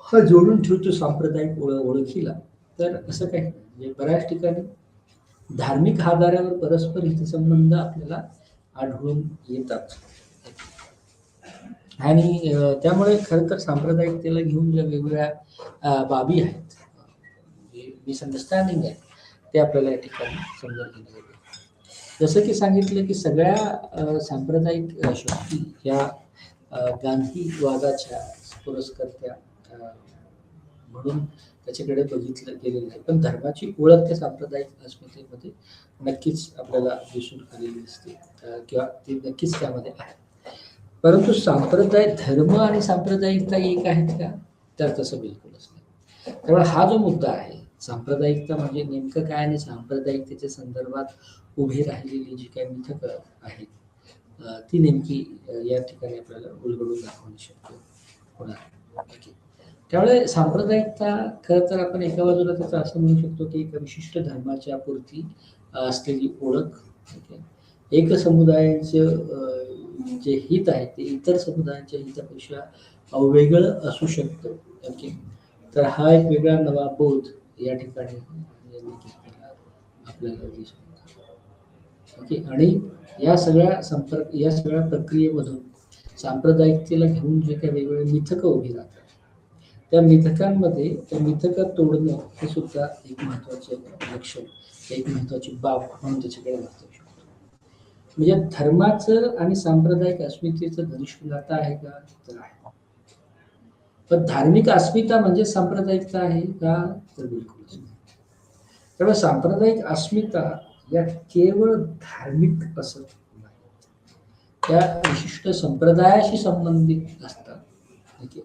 हा जोडून ठेवतो सांप्रदायिक ओळखीला, तर असं काही म्हणजे बऱ्याच ठिकाणी धार्मिक आधारावर परस्पर हितसंबंध आपल्याला आढळून येतात. आणि त्यामुळे खरं तर सांप्रदायिकतेला घेऊन ज्या वेगवेगळ्या बाबी आहेत, मिसअंडरस्टँडिंग आहे, ते आपल्याला या ठिकाणी समजून घेणं गरजेचं आहे. जसं की सांगितलं की सगळ्या सांप्रदायिक शक्ती ह्या गांधीवादाच्या पुरस्कर्त्या म्हणून त्याच्याकडे बघितलं गेलेलं आहे. पण धर्माची ओळख त्या सांप्रदायिक अस्मितेमध्ये नक्कीच आपल्याला दिसून आलेली दिसते किंवा ती नक्कीच त्यामध्ये आहे. परंतु सांप्रदाय धर्म आणि सांप्रदायिकता एक आहेत का, तर तसं बिलकुलच नाही. त्यामुळे हा जो मुद्दा आहे सांप्रदायिकता म्हणजे नेमकं काय आणि सांप्रदायिकतेच्या संदर्भात उभी राहिलेली जी काही मिथक आहेत ती नेमकी या ठिकाणी आपल्याला उलगडून दाखवणं शक्य होणार. त्यामुळे सांप्रदायिकता खरं तर आपण एका बाजूला त्याचं असं म्हणू शकतो की एका विशिष्ट धर्माच्या पुरती असलेली ओळख, एक समुदायाचं जे हित आहे ते इतर समुदायांच्या हितापेक्षा वेगळं असू शकतं. ओके, तर हा एक वेगळा नवा बोध या ठिकाणी आपल्याला दिसतो. ओके, आणि या सगळ्या प्रक्रियेमधून सांप्रदायिकतेला घेऊन जे काही वेगवेगळे मिथकं उभी राहतात त्या मिथकांमध्ये त्या मिथकं तोडणं हे सुद्धा एक महत्वाचे लक्षण, एक महत्वाची बाब म्हणून त्याच्याकडे वाचू शकतो. म्हणजे धर्माचं आणि सांप्रदायिक अस्मितेचं घनिष्ठ नातं आहे का, तर आहे. पण धार्मिक अस्मिता म्हणजे सांप्रदायिकता आहे का, तर बिलकुलच नाही. त्यामुळे सांप्रदायिक अस्मिता या केवळ धार्मिक असत नाही, त्या विशिष्ट संप्रदायाशी संबंधित असतात. ठीक आहे,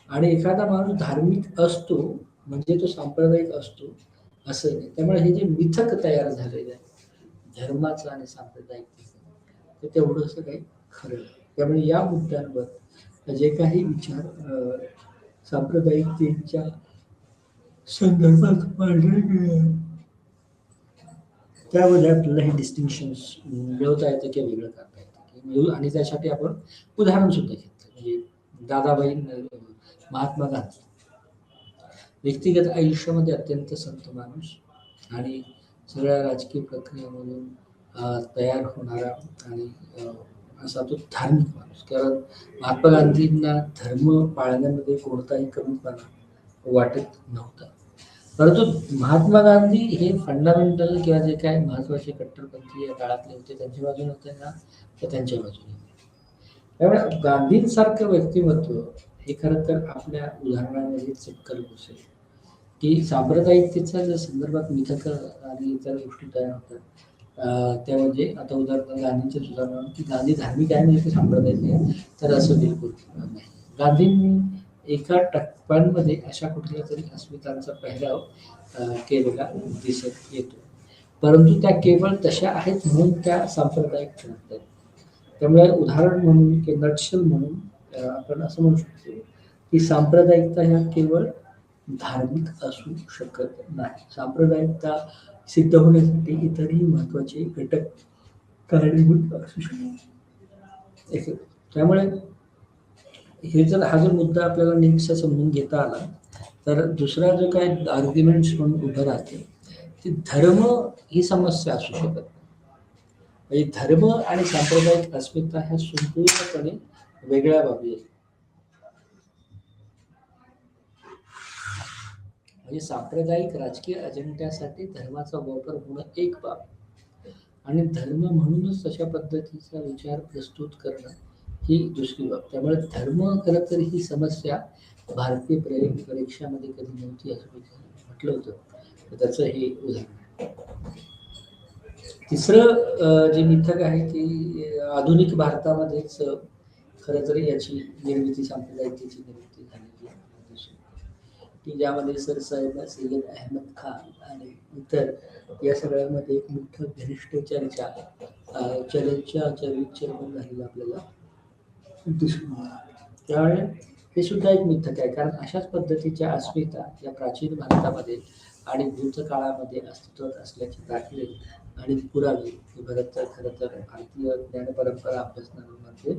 आणि एखादा माणूस धार्मिक असतो म्हणजे तो सांप्रदायिक असतो असं नाही. त्यामुळे हे जे मिथक तयार झालेले आहे धर्माचं आणि सांप्रदायिकतेचं ते तेवढंसं काही खरं नाही. त्यामुळे या मुद्द्यांवर जे काही विचार सांप्रदायिकतेच्या संदर्भात मांडले गेले त्यामध्ये आपल्याला हे डिस्टिंक्शन्स मिळवता येतं किंवा वेगळं करता येतं आणि त्यासाठी आपण उदाहरण सुद्धा घेतलं. म्हणजे दादाबाई महात्मा गांधी व्यक्तिगत आयुष्यामध्ये अत्यंत संत माणूस आणि सगळ्या राजकीय प्रक्रियेमधून तयार होणारा आणि असा तो धार्मिक माणूस. कारण महात्मा गांधींना धर्म पाळण्यामध्ये कोणताही कमीपणा वाटत नव्हता. परंतु महात्मा गांधी हे फंडामेंटल किंवा जे काय महत्वाचे कट्टरपंथी या काळातले होते त्यांच्या बाजूने होते ना तर त्यांच्या बाजूने. त्यामुळे गांधींसारखं व्यक्तिमत्व हे खरं तर आपल्या उदाहरणामध्ये चटकन घुसेल की सांप्रदायिकतेच्या ज्या संदर्भात मिथक आणि इतर गोष्टी तयार होतात त्या म्हणजे आता उदाहरण गांधींचे उदाहरण की गांधी धार्मिक आहे म्हणजे ते सांप्रदायिक आहे तर असं बिलकुल नाही. गांधींनी एका टप्प्यांमध्ये अशा कुठल्या तरी अस्मितांचा पेहराव केलेला दिसत येतो, परंतु त्या केवळ तशा आहेत म्हणून त्या सांप्रदायिक ठरत आहेत. त्यामुळे उदाहरण म्हणून किंवा नटशल म्हणून आपण असं म्हणू शकतो की सांप्रदायिकता ह्या केवळ धार्मिक असू शकत नाही. सांप्रदायिकता सिद्ध होण्यासाठी इतरही महत्वाचे घटक कारणीभूत असू शकतात. त्यामुळे हे जर हा जो मुद्दा आपल्याला नीटसा समजून घेता आला तर दुसरा जो काय आर्ग्युमेंट्स म्हणून उभं राहते ते धर्म ही समस्या असू शकत नाही. म्हणजे धर्म आणि सांप्रदायिक अस्मिता ह्या संपूर्णपणे वेगळ्या बाबी आहेत. म्हणजे सांप्रदायिक राजकीय अजेंड्यासाठी धर्माचा वापर होणं एक बाब आणि धर्म म्हणूनच तशा पद्धतीचा विचार प्रस्तुत करणं ही दुसरी बाब. त्यामुळे धर्म खरं तर ही समस्या भारतीय परीक्षामध्ये कधी नव्हती असं म्हटलं होतं, तर त्याचं हे उदाहरण आहे. तिसरं जे मिथक आहे की आधुनिक भारतामध्येच खरं तर याची निर्मिती सांप्रदायिकतेची निर्मिती झालेली आहे की ज्यामध्ये सय्यद अहमद खान आणि इतर या सगळ्यामध्ये एक मोठं घनिष्ठ चर्चा चर्चा झालेलं आपल्याला दिसून. त्यामुळे हे सुद्धा एक मिथक आहे, कारण अशाच पद्धतीच्या अस्मिता या प्राचीन भारतामध्ये आणि भूतकाळामध्ये अस्तित्वात असल्याचे दाखले आणि पुरावे हे खरं तर भारतीय ज्ञान परंपरा अभ्यासनामध्ये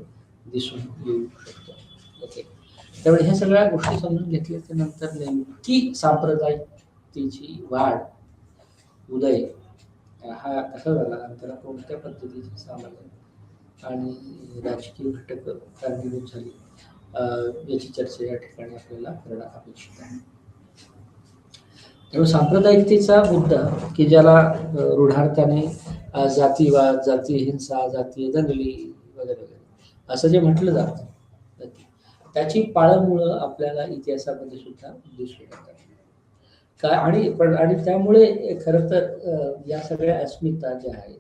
दिसून येऊ शकतात. ओके, त्यामुळे ह्या सगळ्या गोष्टी समजून घेतल्याच्या नंतर नेमकी सांप्रदायिकतेची वाढ उदय हा कसा झाला आणि त्याला कोणत्या पद्धतीचे सामाजिक आणि राजकीय घटक कारणीभूत झाली याची चर्चा या ठिकाणी आपल्याला करणं अपेक्षित आहे. त्यामुळे सांप्रदायिकतेचा मुद्दा की ज्याला रूढार्थाने जातीवाद, जातीय हिंसा, जातीय दंगली वगैरे वगैरे असं जे म्हटलं जातं त्याची पाळंमुळं आपल्याला इतिहासामध्ये सुद्धा दिसून येतात. आणि त्यामुळे खरं तर या सगळ्या अस्मिता ज्या आहेत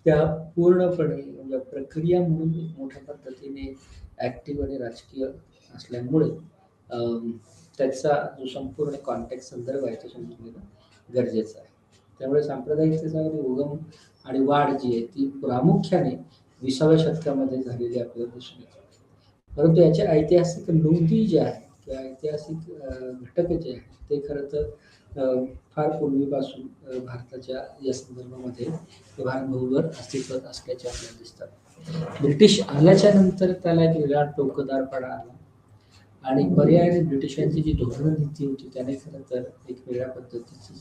त्या पूर्णपणे म्हणजे प्रक्रिया म्हणून मोठ्या पद्धतीने ऍक्टिव्ह आणि राजकीय असल्यामुळे त्याचा जो संपूर्ण कॉन्टेक्स्ट संदर्भ आहे तो समजून घेणं गरजेचं आहे. त्यामुळे सांप्रदायिकतेचा उगम आणि वाढ जी आहे ती प्रामुख्याने 20व्या शतकामध्ये झालेली आपल्याला दिसून येते. परंतु याच्या ऐतिहासिक नोंदी ज्या आहेत किंवा ऐतिहासिक घटक जे आहेत ते खरं तर फार पूर्वीपासून भारताच्या या संदर्भामध्ये भारतभर अस्तित्वात असल्याचे आपल्याला दिसतात. ब्रिटिश आल्याच्या नंतर त्याला एक वेगळा टोकदारपणा आला आणि पर्यायाने ब्रिटिशांची जी धोरण नीती होती त्याने खरं तर एक वेगळ्या पद्धतीची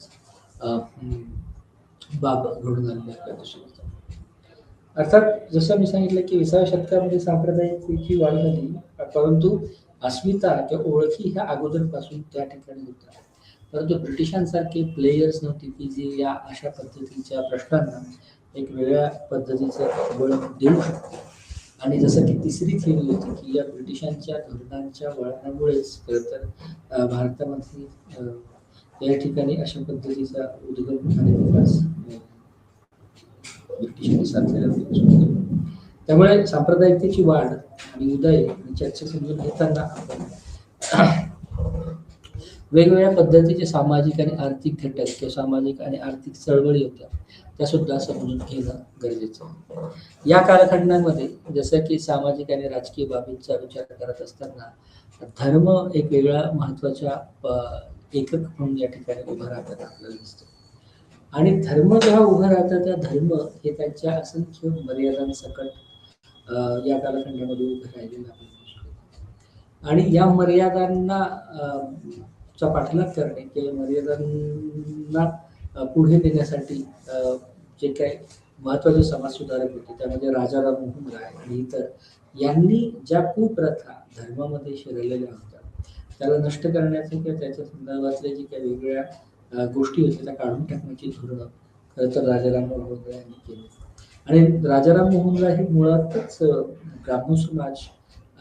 बाब घडून आणली आपल्याला दिसून येतात. अर्थात जसं मी सांगितलं की 20व्या शतकामध्ये सांप्रदायिकतेची वाढ झाली, परंतु अस्मिता किंवा ओळखी ह्या अगोदरपासून त्या ठिकाणी होत्या. परंतु ब्रिटिशांसारखे प्लेयर्स नव्हते की जे या अशा पद्धतीच्या प्रश्नांना एक वेगळ्या पद्धतीचं वळण देऊ शकते. आणि जसं की तिसरी थिअरी होती की या ब्रिटिशांच्या धोरणांच्या वळणामुळेच खरं तर भारतामध्ये या ठिकाणी अशा पद्धतीचा उद्गम आणि विकास ब्रिटिशांनी साधलेला. त्यामुळे सांप्रदायिकतेची वाढ आणि उदय आणि चर्चा समजून घेताना आपण वेगवेगळ्या पद्धतीचे सामाजिक आणि आर्थिक घटक किंवा सामाजिक आणि आर्थिक चळवळी होत्या, त्या सुद्धा समजून घेणं गरजेचं आहे. या कालखंडामध्ये जसं की सामाजिक आणि राजकीय बाबींचा विचार करत असताना धर्म एक वेगळा महत्वाच्या एकक म्हणून या ठिकाणी उभा राहताना आपल्याला दिसतो. आणि धर्म जेव्हा उभं राहतं त्या धर्म हे त्यांच्या असंख्य मर्यादांसकट या कालखंडामध्ये उभं राहिलेलं आपण बघू शकतो. आणि या मर्यादांना चा पाठलाग करणे किंवा मर्यादांना पुढे नेण्यासाठी जे काही महत्वाचे समाजसुधारक होते त्यामध्ये राजाराम मोहन राय आणि इतर यांनी ज्या कुप्रथा धर्मामध्ये शिरलेल्या होत्या त्याला नष्ट करण्याचे किंवा त्याच्या संदर्भातले जे काही वेगवेगळ्या गोष्टी होत्या त्या काढून टाकण्याची धोरणं खरं तर राजाराम मोहन राय यांनी केली. आणि राजाराम मोहन राय हे मुळातच ब्राह्मण समाज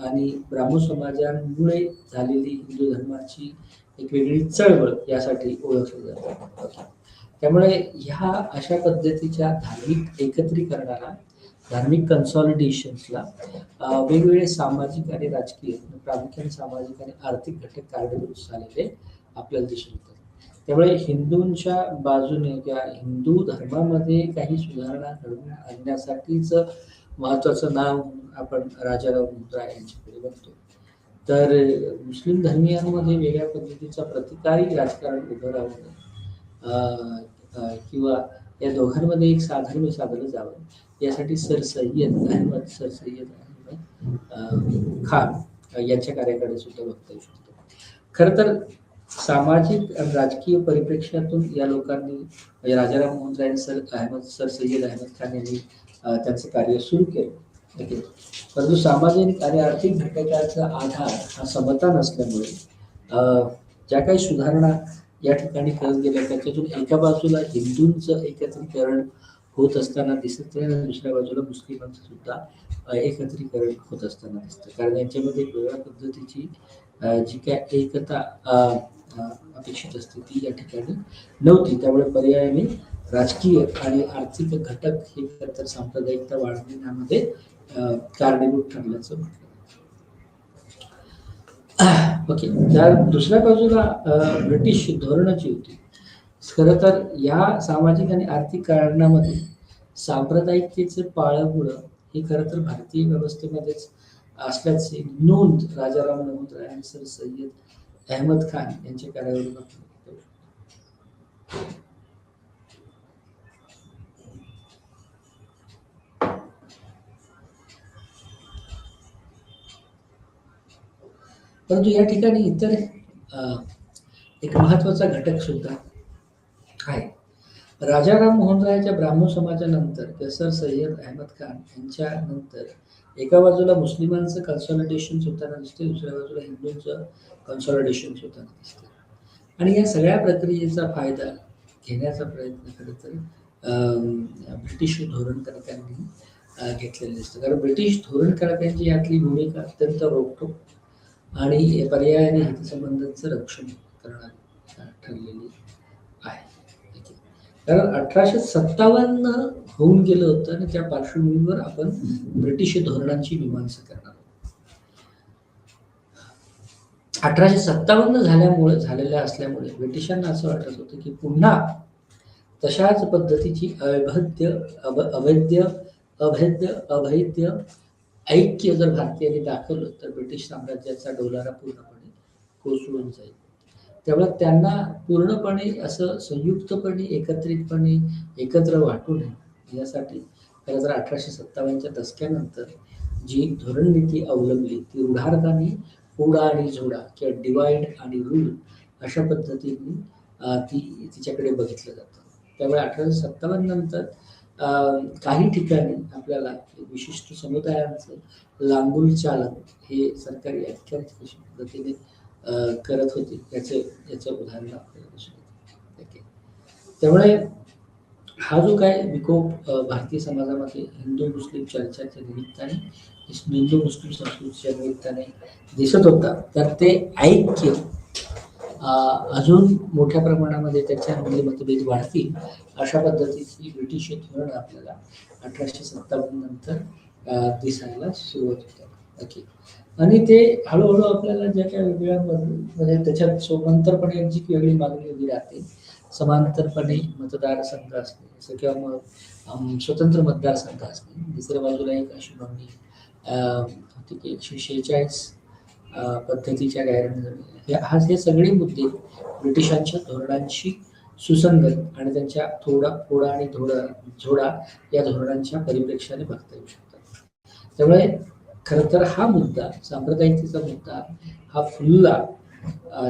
आणि ब्राह्मण समाजामुळे झालेली हिंदू धर्माची एक वेगळी चळवळ यासाठी ओळखलं जातं. त्यामुळे ह्या अशा पद्धतीच्या धार्मिक एकत्रीकरणाला धार्मिक कन्सॉलिडेशन्सला वेगवेगळे सामाजिक आणि राजकीय प्रामुख्याने सामाजिक आणि आर्थिक घटक कारणीभूत झालेले आपल्याला दिसून येतात. त्यामुळे हिंदूंच्या बाजूने किंवा हिंदू धर्मामध्ये काही सुधारणा घडवून आणण्यासाठीच महत्वाचं नाव आपण राजाराम मोहन राय यांच्याकडे बघतो. तर मुस्लिम धर्मियांमध्ये वेगळ्या पद्धतीचा प्रतिकारी राजकारण उभं राहून किंवा या दोघांमध्ये एक साधर्म्य साधलं जावं यासाठी सर सय्यद अहमद खान यांच्या कार्याकडे सुद्धा बघता येऊ शकतो. खरं तर सामाजिक आणि राजकीय परिप्रेक्ष्यातून या लोकांनी राजाराम मोहन राय सर सय्यद अहमद खान यांनी त्यांचं कार्य सुरू केलं. परंतु सामाजिक आणि आर्थिक घटकाचा आधार हा समता नसल्यामुळे ज्या काही सुधारणा या ठिकाणी करत गेल्या त्याच्यातून एका बाजूला हिंदूंचं एकत्रीकरण होत असताना दिसत नाही आणि दुसऱ्या बाजूला मुस्लिमांचं सुद्धा एकत्रीकरण होत असताना दिसतं. कारण यांच्यामध्ये वेगळ्या पद्धतीची जी काय एकता अपेक्षित असते ती या ठिकाणी नव्हती. त्यामुळे पर्यायाने राजकीय आणि आर्थिक घटक हे तर सांप्रदायिकता वाढविण्यामध्ये कारणीभूत ठरल्याचं म्हटलं. ओके, त्या दुसऱ्या बाजूला ब्रिटिश धोरणं जी होती खरं तर या सामाजिक आणि आर्थिक कारणामध्ये सांप्रदायिकतेचे पाळंमुळं हे खरं तर भारतीय व्यवस्थेमध्येच असल्याचे नोंद राजाराम मोहन राय आणि सर सय्यद अहमद खान यांच्या कार्यावरून आपण परंतु या ठिकाणी इतर एक महत्वाचा घटक सुद्धा आहे. राजाराम मोहन रायच्या ब्राह्मण समाजानंतर सर सय्यद अहमद खान यांच्या नंतर एका बाजूला मुस्लिमांचं कन्सॉलिडेशन होताना दिसते, दुसऱ्या बाजूला हिंदूंचं कन्सॉलिडेशन होताना दिसते. आणि या सगळ्या प्रक्रियेचा फायदा घेण्याचा प्रयत्न खरं तर ब्रिटिश धोरणकर्त्यांनी घेतलेलं दिसतं. कारण ब्रिटिश धोरणकर्त्यांची यातली भूमिका अत्यंत रोखठोक आणि पर्यायाने हितसंबंधांचं रक्षण करणारी ठरलेली आहे. कारण 1857 होऊन गेलं होतं आणि त्या पार्श्वभूमीवर आपण ब्रिटिश धोरणांची मीमांसा करणार आहोत. 1857 झालेल्या असल्यामुळे ब्रिटिशांना असं वाटत होतं की पुन्हा तशाच पद्धतीची अवैध ऐक्य जर भारतीयांनी दाखवलं तर ब्रिटिश साम्राज्याचा डोलारा पूर्णपणे कोसळून जाईल. त्यामुळे त्यांना पूर्णपणे असं संयुक्तपणे एकत्रितपणे एकत्र वाटू नये यासाठी खरं तर 1857च्या दशकानंतर जी धोरणनीती अवलंबली ती रूढार्थाने फोडा आणि झोडा किंवा डिवाइड आणि रूल अशा पद्धतीने तिच्याकडे बघितलं जातं. त्यामुळे 1857 नंतर काही ठिकाणी आपल्याला विशिष्ट समुदायांचं लांबून चालन हे सरकारी अधिकारी कशा पद्धतीने करत होते याचं उदाहरण आपल्याला दिसून येते. त्यामुळे हा जो काय विकोप भारतीय समाजामध्ये हिंदू मुस्लिम चर्चाच्या निमित्ताने हिंदू मुस्लिम संस्कृतीच्या निमित्ताने दिसत होता तर ते ऐक्य अजून मोठ्या प्रमाणामध्ये त्याच्यामध्ये मतभेद वाढतील अशा पद्धतीची ब्रिटिश धोरण आपल्याला 1857 नंतर दिसायला सुरुवात होते. ओके. आणि ते हळू-हळू आपल्याला ज्या काही वेगळ्या म्हणजे त्याच्यात समांतरपणे जी वेगळी मागणी उभी राहते. समांतरपणे मतदारसंघ असणे जसं किंवा मग स्वतंत्र मतदारसंघ असणे. दुसऱ्या बाजूला एक अशी मागणी होती की 146 पद्धतीच्या गायरन हे सगळे मुद्दे ब्रिटिशांच्या धोरणांशी सुसंगत आणि त्यांच्या फोडा आणि झोडा या धोरणांच्या परिप्रेक्ष्याने बघता येऊ शकतात. त्यामुळे खरं तर हा मुद्दा सांप्रदायिकतेचा मुद्दा हा फुलला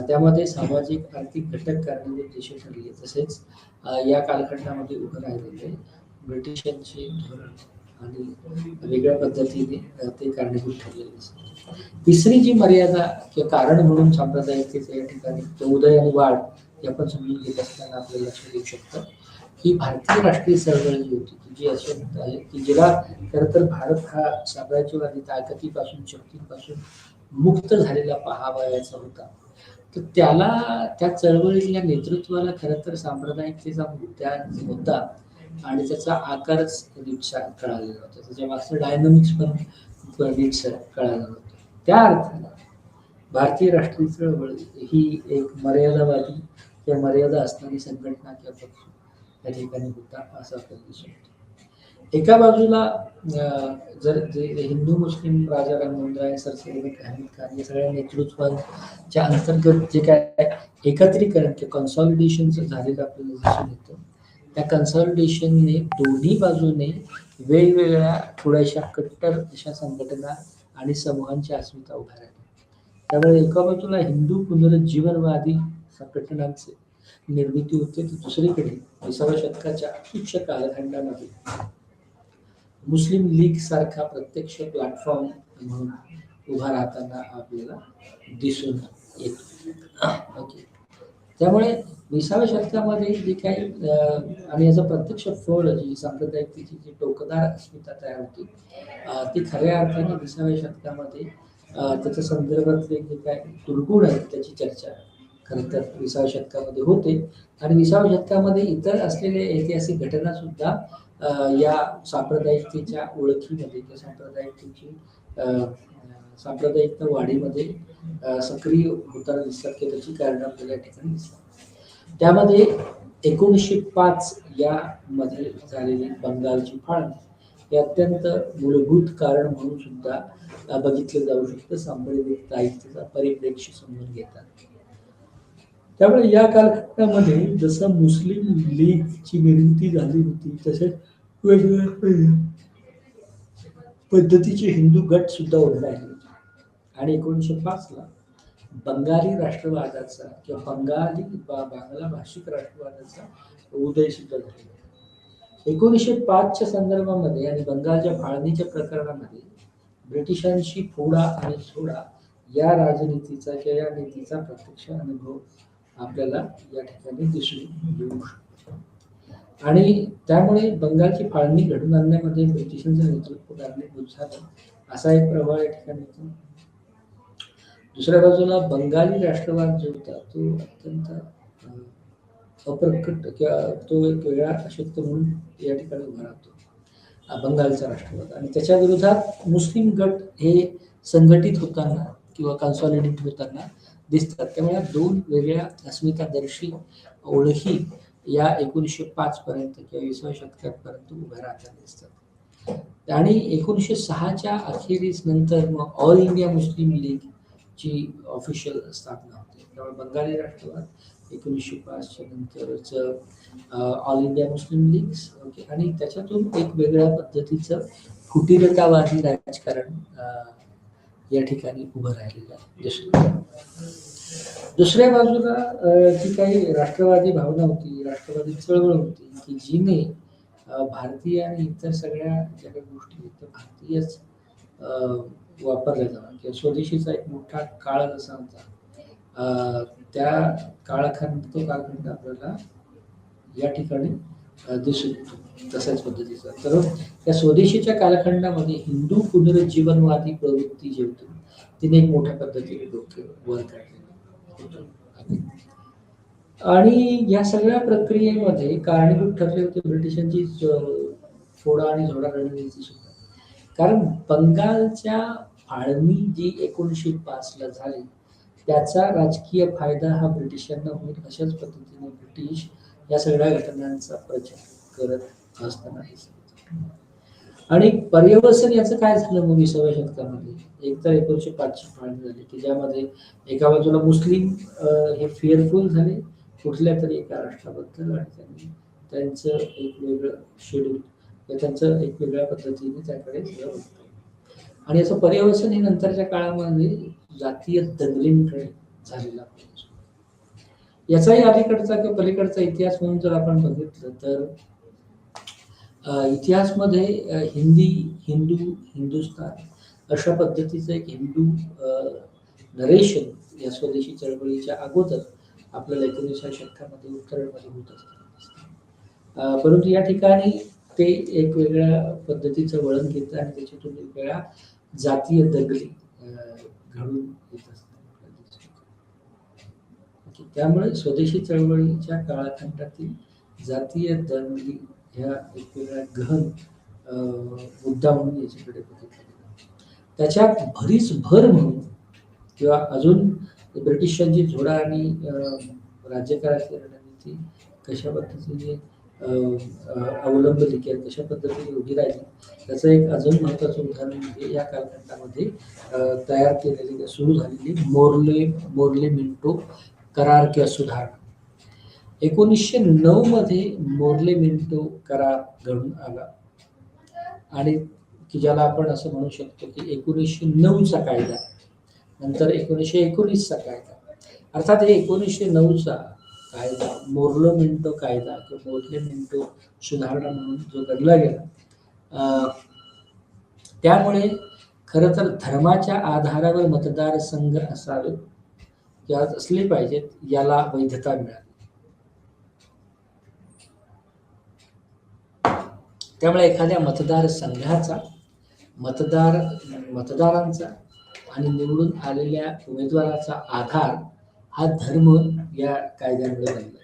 त्यामध्ये सामाजिक आर्थिक घटक कारणीभूत दिशा ठरले. तसेच या कालखंडामध्ये उभं राहिलेले ब्रिटिशांचे धोरण आणि वेगळ्या पद्धतीने ते कारणीभूत ठरलेले असतात. तिसरी जी मर्यादा किंवा कारण म्हणून सांप्रदायिकतेचं या ठिकाणी उदय आणि वाढ हे आपण समजून घेत असताना आपल्याला लक्षात येऊ शकतं की भारतीय राष्ट्रीय चळवळ जी होती जी अशी आहे की जिला खरं तर भारत हा साम्राज्यवादी ताकदीपासून शक्तीपासून मुक्त झालेला पाहावयाचा होता. तर त्याला त्या चळवळीच्या नेतृत्वाला खरं तर सांप्रदायिकतेचा मुद्दा आणि त्याचा आकारच नीटसा कळालेला होता. त्याच्या मागचं डायनॅमिक्स पण नीटसर कळालं होतं. त्या अर्थाने भारतीय राष्ट्रीय चळवळ ही एक मर्यादावादी किंवा मर्यादा असणारी संघटना किंवा पक्ष त्या ठिकाणी होता असं आपल्याला दिसून येतं. एका बाजूला जर जे हिंदू मुस्लिम राजा राममोहन राय सरसैयद अहमद खान या सगळ्या नेतृत्वाच्या अंतर्गत जे काय एकत्रीकरण किंवा कन्सॉलिडेशन झालेलं आपल्याला दिसून येतं. त्या कन्सॉलिडेशनने दोन्ही बाजूने वेगवेगळ्या थोड्याशा कट्टर अशा संघटना आणि समूहांची अस्मिता उभ्या राहिल्या. त्यामुळे एका बाजूला हिंदू पुनरुज्जीवनवादी संघटनांचे निर्मिती होते तर दुसरीकडे 20व्या शतकाच्या उच्च कालखंडामध्ये मुस्लिम लीग सारखा प्रत्यक्ष प्लॅटफॉर्म म्हणून उभा राहताना आपल्याला दिसून येतो. ओके. त्यामुळे 20व्या शतकामध्ये जे काही आणि याचा प्रत्यक्ष फळ जी सांप्रदायिकतेची जी टोकदार अस्मिता तयार होती ती खऱ्या अर्थाने 20व्या शतकामध्ये त्याच्या संदर्भातले जे काय दुर्गुण आहेत त्याची चर्चा खरं तर 20व्या शतकामध्ये होते. आणि 20व्या शतकामध्ये इतर असलेले ऐतिहासिक घटना सुद्धा या सांप्रदायिकतेच्या ओळखीमध्ये किंवा सांप्रदायिकता वाढीमध्ये सक्रिय होताना दिसतात किंवा त्याची कारण आपल्याला या ठिकाणी दिसतात. त्यामध्ये 1905 या मध्ये झालेली बंगालची फाळणी हे अत्यंत मूलभूत कारण म्हणून सुद्धा बघितलं जाऊ शकतं सांप्रदायिकतेचा परिप्रेक्ष्य समजून घेतात. त्यामुळे या कालखंडामध्ये जसं मुस्लिम लीगची निर्मिती झाली होती तसेच वेगवेगळ्या पद्धतीचे हिंदू गट सुद्धा उभे राहिले होते. आणि 1905 ला बंगाली राष्ट्रवादाचा किंवा बांगला भाषिक राष्ट्रवादाचा उदय सुद्धा झाला. 1905च्या संदर्भामध्ये आणि बंगालच्या फाळणीच्या प्रकरणामध्ये ब्रिटिशांशी फोडा आणि झोडा या राजनीतीचा किंवा या नीतीचा प्रत्यक्ष अनुभव आपल्याला या ठिकाणी दिसून येऊ शकतो. आणि त्यामुळे बंगालची फाळणी घडून आणण्यामध्ये ब्रिटिशांचं नेतृत्व कारणीभूत झालं असा एक प्रभाव या ठिकाणी होता. दुसऱ्या बाजूला बंगाली राष्ट्रवाद जो होता तो अत्यंत अप्रकट किंवा तो एक वेगळा अशक्त म्हणून या ठिकाणी उभा राहतो बंगालचा राष्ट्रवाद. आणि त्याच्या विरोधात मुस्लिम गट हे संघटित होताना किंवा कन्सॉलिडेट होताना दिसतात. त्यामुळे दोन वेगळ्या अस्मितादर्शी ओळखी या 1905 पर्यंत किंवा 20व्या शतकापर्यंत उभ्या राहताना दिसतात. आणि 1906च्या अखेरीस नंतर मग ऑल इंडिया मुस्लिम लीग ची ऑफिशियल स्थापना होते. त्यामुळे बंगाली राष्ट्रवाद 1905च्या नंतरच all India Muslim league. Okay. आणि त्याच्यातून एक वेगळ्या पद्धतीचं फुटीरतावादी राजकारण या ठिकाणी उभं राहिलेलं दिसतं. दुसऱ्या बाजूला जी काही राष्ट्रवादी भावना होती, राष्ट्रवादी चळवळ होती की जिने भारतीय आणि इतर सगळ्या ज्या काही गोष्टी आहेत त्या भारतीयच वापरल्या जाणार किंवा स्वदेशीचा एक मोठा काळ जसा होता त्या कालखंड आपल्याला या ठिकाणी दिसून येतो तशाच पद्धतीचा. तर त्या स्वदेशीच्या कालखंडामध्ये हिंदू पुनरुज्जीवनवादी प्रवृत्ती जी होती तिने एक मोठ्या पद्धतीने डोके वर काढले होते. आणि या सगळ्या प्रक्रियेमध्ये कारणीभूत ठरले होते ब्रिटिशांची फोडा आणि झोडा रणनीती सुद्धा. कारण बंगालच्या फाळणी जी 1905 ला झाली त्याचा राजकीय फायदा हा ब्रिटिशांना होईल अशाच पद्धतीने ब्रिटिश या सगळ्या घटनांचा प्रचार करत असताना आणि पर्यवसन याचं काय झालं मग 20व्या शतकामध्ये एक तर 1905 ची फाळणी झाली की ज्यामध्ये एका बाजूला मुस्लिम हे फिअरफुल झाले कुठल्या तरी एका राष्ट्राबद्दल आणि त्यांनी त्यांचं एक वेगळं शेड्यूल त्यांचं एक वेगळ्या पद्धतीने त्याकडे सगळं बघतं आणि याचं पर्यवसन हे नंतरच्या काळामध्ये जातीय दंगलींकडे झालेला याचाही अलीकडचा किंवा पलीकडचा इतिहास म्हणून जर आपण बघितलं तर इतिहासमध्ये हिंदू हिंदुस्थान अशा पद्धतीचं एक हिंदू नरेशन या स्वदेशी चळवळीच्या अगोदर आपल्याला 19व्या शतकामध्ये उत्तरेमध्ये होत असतं परंतु या ठिकाणी ते एक वेगळ्या पद्धतीचं वळण घेतं आणि त्याच्यातून एक वेगळ्या जातीय दंगली घडून येत असतात त्यामुळे स्वदेशी चळवळीच्या काळखंडातील जातीय दंगली ह्या एक वेगळ्या गहन मुद्दा म्हणून याच्याकडे बघितला त्याच्यात भरीच भर म्हणून किंवा अजून ब्रिटिशांची झोडा आणि राज्यकाराची रणनीती कशा पद्धतीने अवलंबली किंवा कशा पद्धतीने उभी राहिली त्याचं एक अजून महत्त्वाचं उदाहरण म्हणजे या कालखंडामध्ये तयार केलेली सुरू झालेली मोर्ले मिंटो करार किंवा सुधारणा 1909 मध्ये मोर्ले मिंटो करार घडून आला आणि की ज्याला आपण असं म्हणू शकतो की 1909 चा कायदा नंतर 1919 चा कायदा अर्थात हे 1909 चा कायदा मोर्ले मिंटो कायदा किंवा मोर्ले मिंटो सुधारणा म्हणून जो घडला गेला त्यामुळे खरं तर धर्माच्या आधारावर मतदारसंघ असावे किंवा असले पाहिजेत याला वैधता मिळाली त्यामुळे एखाद्या मतदारसंघाचा मतदारांचा आणि निवडून आलेल्या उमेदवाराचा आधार हा धर्म या कायद्यामुळे बनला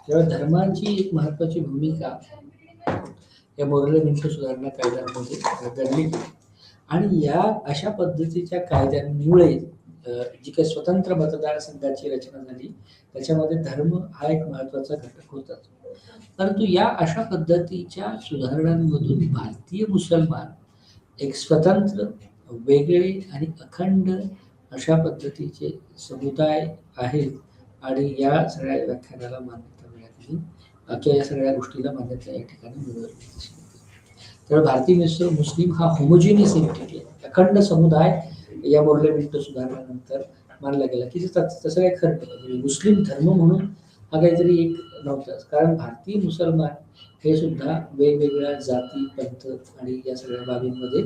तेव्हा धर्मांची एक महत्वाची भूमिका या मोर्ले मिंटो सुधारणा कायद्यांमध्ये घडली गेली आणि या अशा पद्धतीच्या कायद्यांमुळे जी काही स्वतंत्र मतदारसंघाची रचना झाली त्याच्यामध्ये धर्म हा एक महत्वाचा घटक होता परंतु या अशा पद्धतीच्या सुधारणांमधून भारतीय मुसलमान एक स्वतंत्र वेगळे आणि अखंड अशा पद्धतीचे समुदाय आहेत आणि या सगळ्या व्याख्यानाला मान्यता मिळाली किंवा या सगळ्या गोष्टीला मान्यता या ठिकाणी मिळवली त्यामुळे भारतीय मुस्लिम हा होमोजिनियस एंटिटी आहे अखंड समुदाय या मोर्ले मिंटो सुधारणानंतर मानला गेला की तसं काही खरं नाही मुस्लिम धर्म म्हणून हा काहीतरी एक नव्हताच कारण भारतीय मुसलमान हे सुद्धा वेगवेगळ्या जाती पंथ आणि या सगळ्या बाबींमध्ये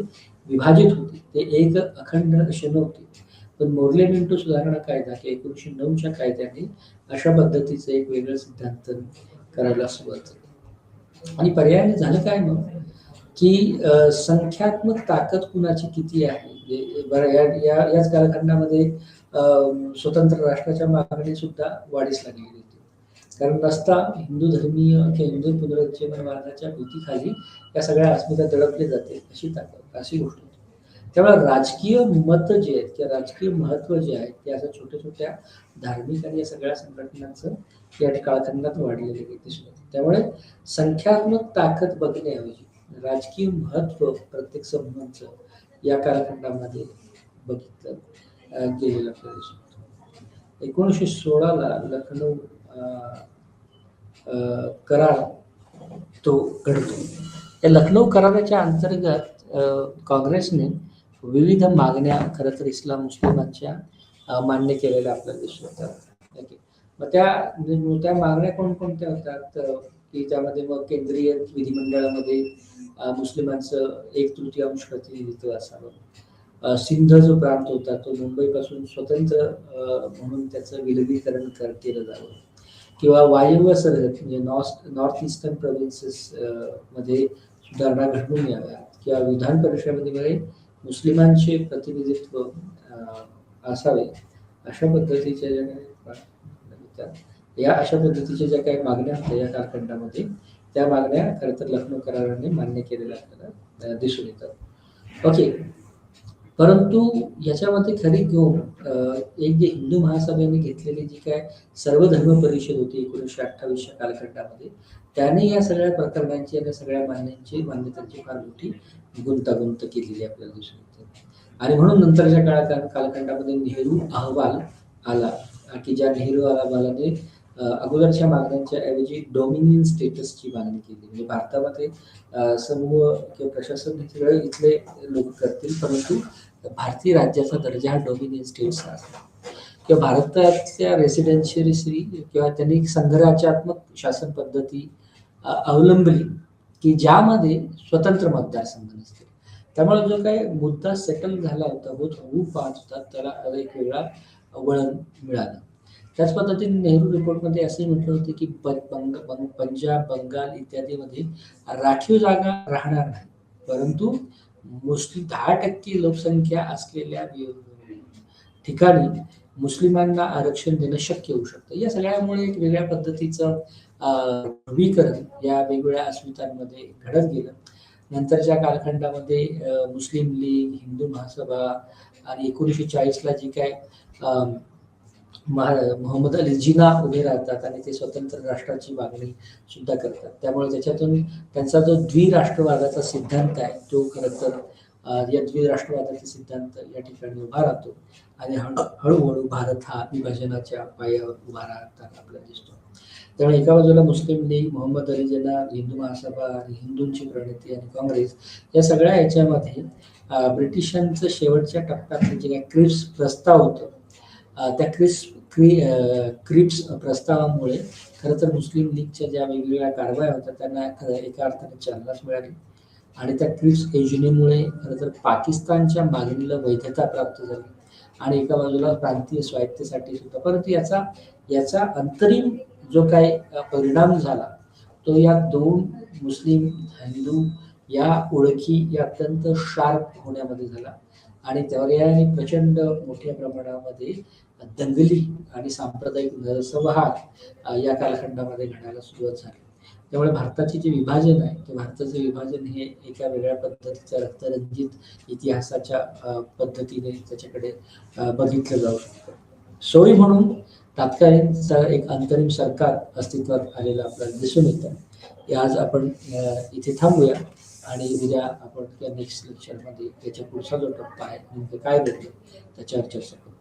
विभाजित होते ते एक अखंड असे नव्हते पण मोर्ले मिंटो सुधारणा कायदा किंवा 1909 कायद्याने अशा पद्धतीचं एक वेगळं सिद्धांत करायला सुरुवात झाली आणि पर्यायाने झालं काय मग की संख्यात्मक ताकद कुणाची किती आहे याच कालखंडामध्ये स्वतंत्र राष्ट्राच्या मागणी सुद्धा वाढीस लागलेली होती कारण नसता हिंदू धर्मीय किंवा हिंदू पुनरुज्जीवनवादाच्या भीतीखाली या सगळ्या अस्मिता दडपली जाते अशी ताकद अशी गोष्ट होती त्यामुळे राजकीय मत जे आहेत किंवा राजकीय महत्व जे आहे ते असं छोट्या छोट्या धार्मिक आणि या सगळ्या संघटनांचं या कालखंडात वाढलेले दिसून येते त्यामुळे संख्यात्मक ताकद बघण्याऐवजी राजकीय महत्व प्रत्येक समूहांचं या कालखंडामध्ये बघितलं गेलेलं आपल्याला दिसतो 1916 ला लखनौ करार तो घडतो या लखनौ कराराच्या अंतर्गत काँग्रेसने विविध मागण्या खरं तर इस्लाम मुस्लिमांच्या मान्य केलेल्या आपल्याला दिसून येतात मग त्या मागण्या कोणकोणत्या होतात की त्यामध्ये मग केंद्रीय विधिमंडळामध्ये मुस्लिमांचं 1/3 प्रतिनिधित्व असावं सिंध जो प्रांत होता तो मुंबईपासून स्वतंत्र म्हणून त्याचं विलगीकरण केलं जावं किंवा वायव्य सरहद म्हणजे नॉर्थ ईस्टर्न प्रोव्हिन्सेस मध्ये सुधारणा घडून याव्यात किंवा विधान परिषदेमध्ये मुस्लिमांचे प्रतिनिधित्व असावे अशा पद्धतीच्या या अशा पद्धतीच्या ज्या काही मागण्या होत्या या कालखंडामध्ये त्या मागण्या खरं तर लखनौ कराराने मान्य केलेल्या आपल्याला दिसून येतात ओके परंतु याच्यामध्ये खरी घेऊन एक जे हिंदू महासभेने घेतलेली जी काय सर्व धर्म परिषद होती 1928च्या कालखंडामध्ये, त्याने या सगळ्या प्रकरणांची आणि सगळ्या मान्यतांची फार मोठी गुंतागुंत केलेली आपल्याला दिसून येते. आणि म्हणून नंतरच्या कालखंडामध्ये नेहरू अहवाल आला, की ज्या नेहरू अहवालाने अगोदरच्या मागण्यांच्या ऐवजी डॉमिनियन स्टेटसची मागणी केली. म्हणजे भारतामध्ये समूह किंवा प्रशासन हे सगळे इथले लोक करतील, परंतु भारतीय राज्याचा दर्जा हा डॉमिनियन स्टेट्सचा असतो किंवा भारताच्या रेसिडेन्शियली किंवा त्यांनी संघराज्यात्मक शासन पद्धती अवलंबली, की ज्यामध्ये स्वतंत्र मतदारसंघ नसतील. त्यामुळे जो काही मुद्दा सेटल झाला होता, होऊ पाहत होता, त्याला एक वेगळा वळण मिळालं. त्याच पद्धतीने नेहरू रिपोर्टमध्ये असे म्हटलं होते, की पंजाब, बंगाल इत्यादीमध्ये राखीव जागा राहणार नाही, परंतु मुस्लिम 10% लोकसंख्या असलेल्या ठिकाणी मुस्लिमांना आरक्षण देणं शक्य होऊ शकतं. या सगळ्यामुळे एक वेगळ्या पद्धतीचं ध्रुवीकरण या वेगवेगळ्या अस्मितांमध्ये घडत गेलं. नंतरच्या कालखंडामध्ये मुस्लिम लीग, हिंदू महासभा आणि 1940ला जी काय मोहम्मद अली जिना उभे राहतात आणि ते स्वतंत्र राष्ट्राची मागणी सुद्धा करतात. त्यामुळे त्याच्यातून त्यांचा जो द्विराष्ट्रवादाचा सिद्धांत आहे तो खरं तर या द्विराष्ट्रवादाचा सिद्धांत या ठिकाणी उभा राहतो आणि हळूहळू भारत हा विभाजनाच्या पायावर उभा राहताना आपल्याला दिसतो. त्यामुळे एका बाजूला मुस्लिम लीग, मोहम्मद अली जिना, हिंदू महासभा आणि हिंदूंची प्रणिती आणि काँग्रेस या सगळ्या याच्यामध्ये ब्रिटिशांचं शेवटच्या टप्प्यात जे काही क्रिप्स प्रस्ताव होतं, त्या क्रिप्स प्रस्तावामुळे खरं तर मुस्लिम लीगच्या ज्या वेगवेगळ्या कारवाया होत्या त्यांना एका अर्थाने चालनाच मिळाली आणि त्या क्रिप्स योजनेमुळे खरं तर पाकिस्तानच्या मागणीला वैधता प्राप्त झाली आणि एका बाजूला प्रांतीय स्वायत्तेसाठी सुद्धा. परंतु याचा अंतरिम जो काही परिणाम झाला तो या दोन मुस्लिम हिंदू या ओळखी या अत्यंत शार्प होण्यामध्ये झाला आणि त्यावर प्रचंड मोठ्या प्रमाणामध्ये दंगली आणि सांप्रदायिक नरसंहार या कालखंडामध्ये घडायला सुरुवात झाली. त्यामुळे भारताचे जे विभाजन आहे ते भारताचे विभाजन हे एका वेगळ्या पद्धतीच्या रक्तरंजित इतिहासाच्या पद्धतीने त्याच्याकडे बघितलं जाऊ शकतं. सोयी म्हणून तात्कालीन एक अंतरिम सरकार अस्तित्वात आलेलं आपल्याला दिसून येतं. आज आपण इथे थांबूया आणि उद्या आपण नेक्स्ट लेक्चरमध्ये त्याच्या पुढचा जो टप्पा आहे नेमकं काय घडलं त्याच्यावर चर्चा करू.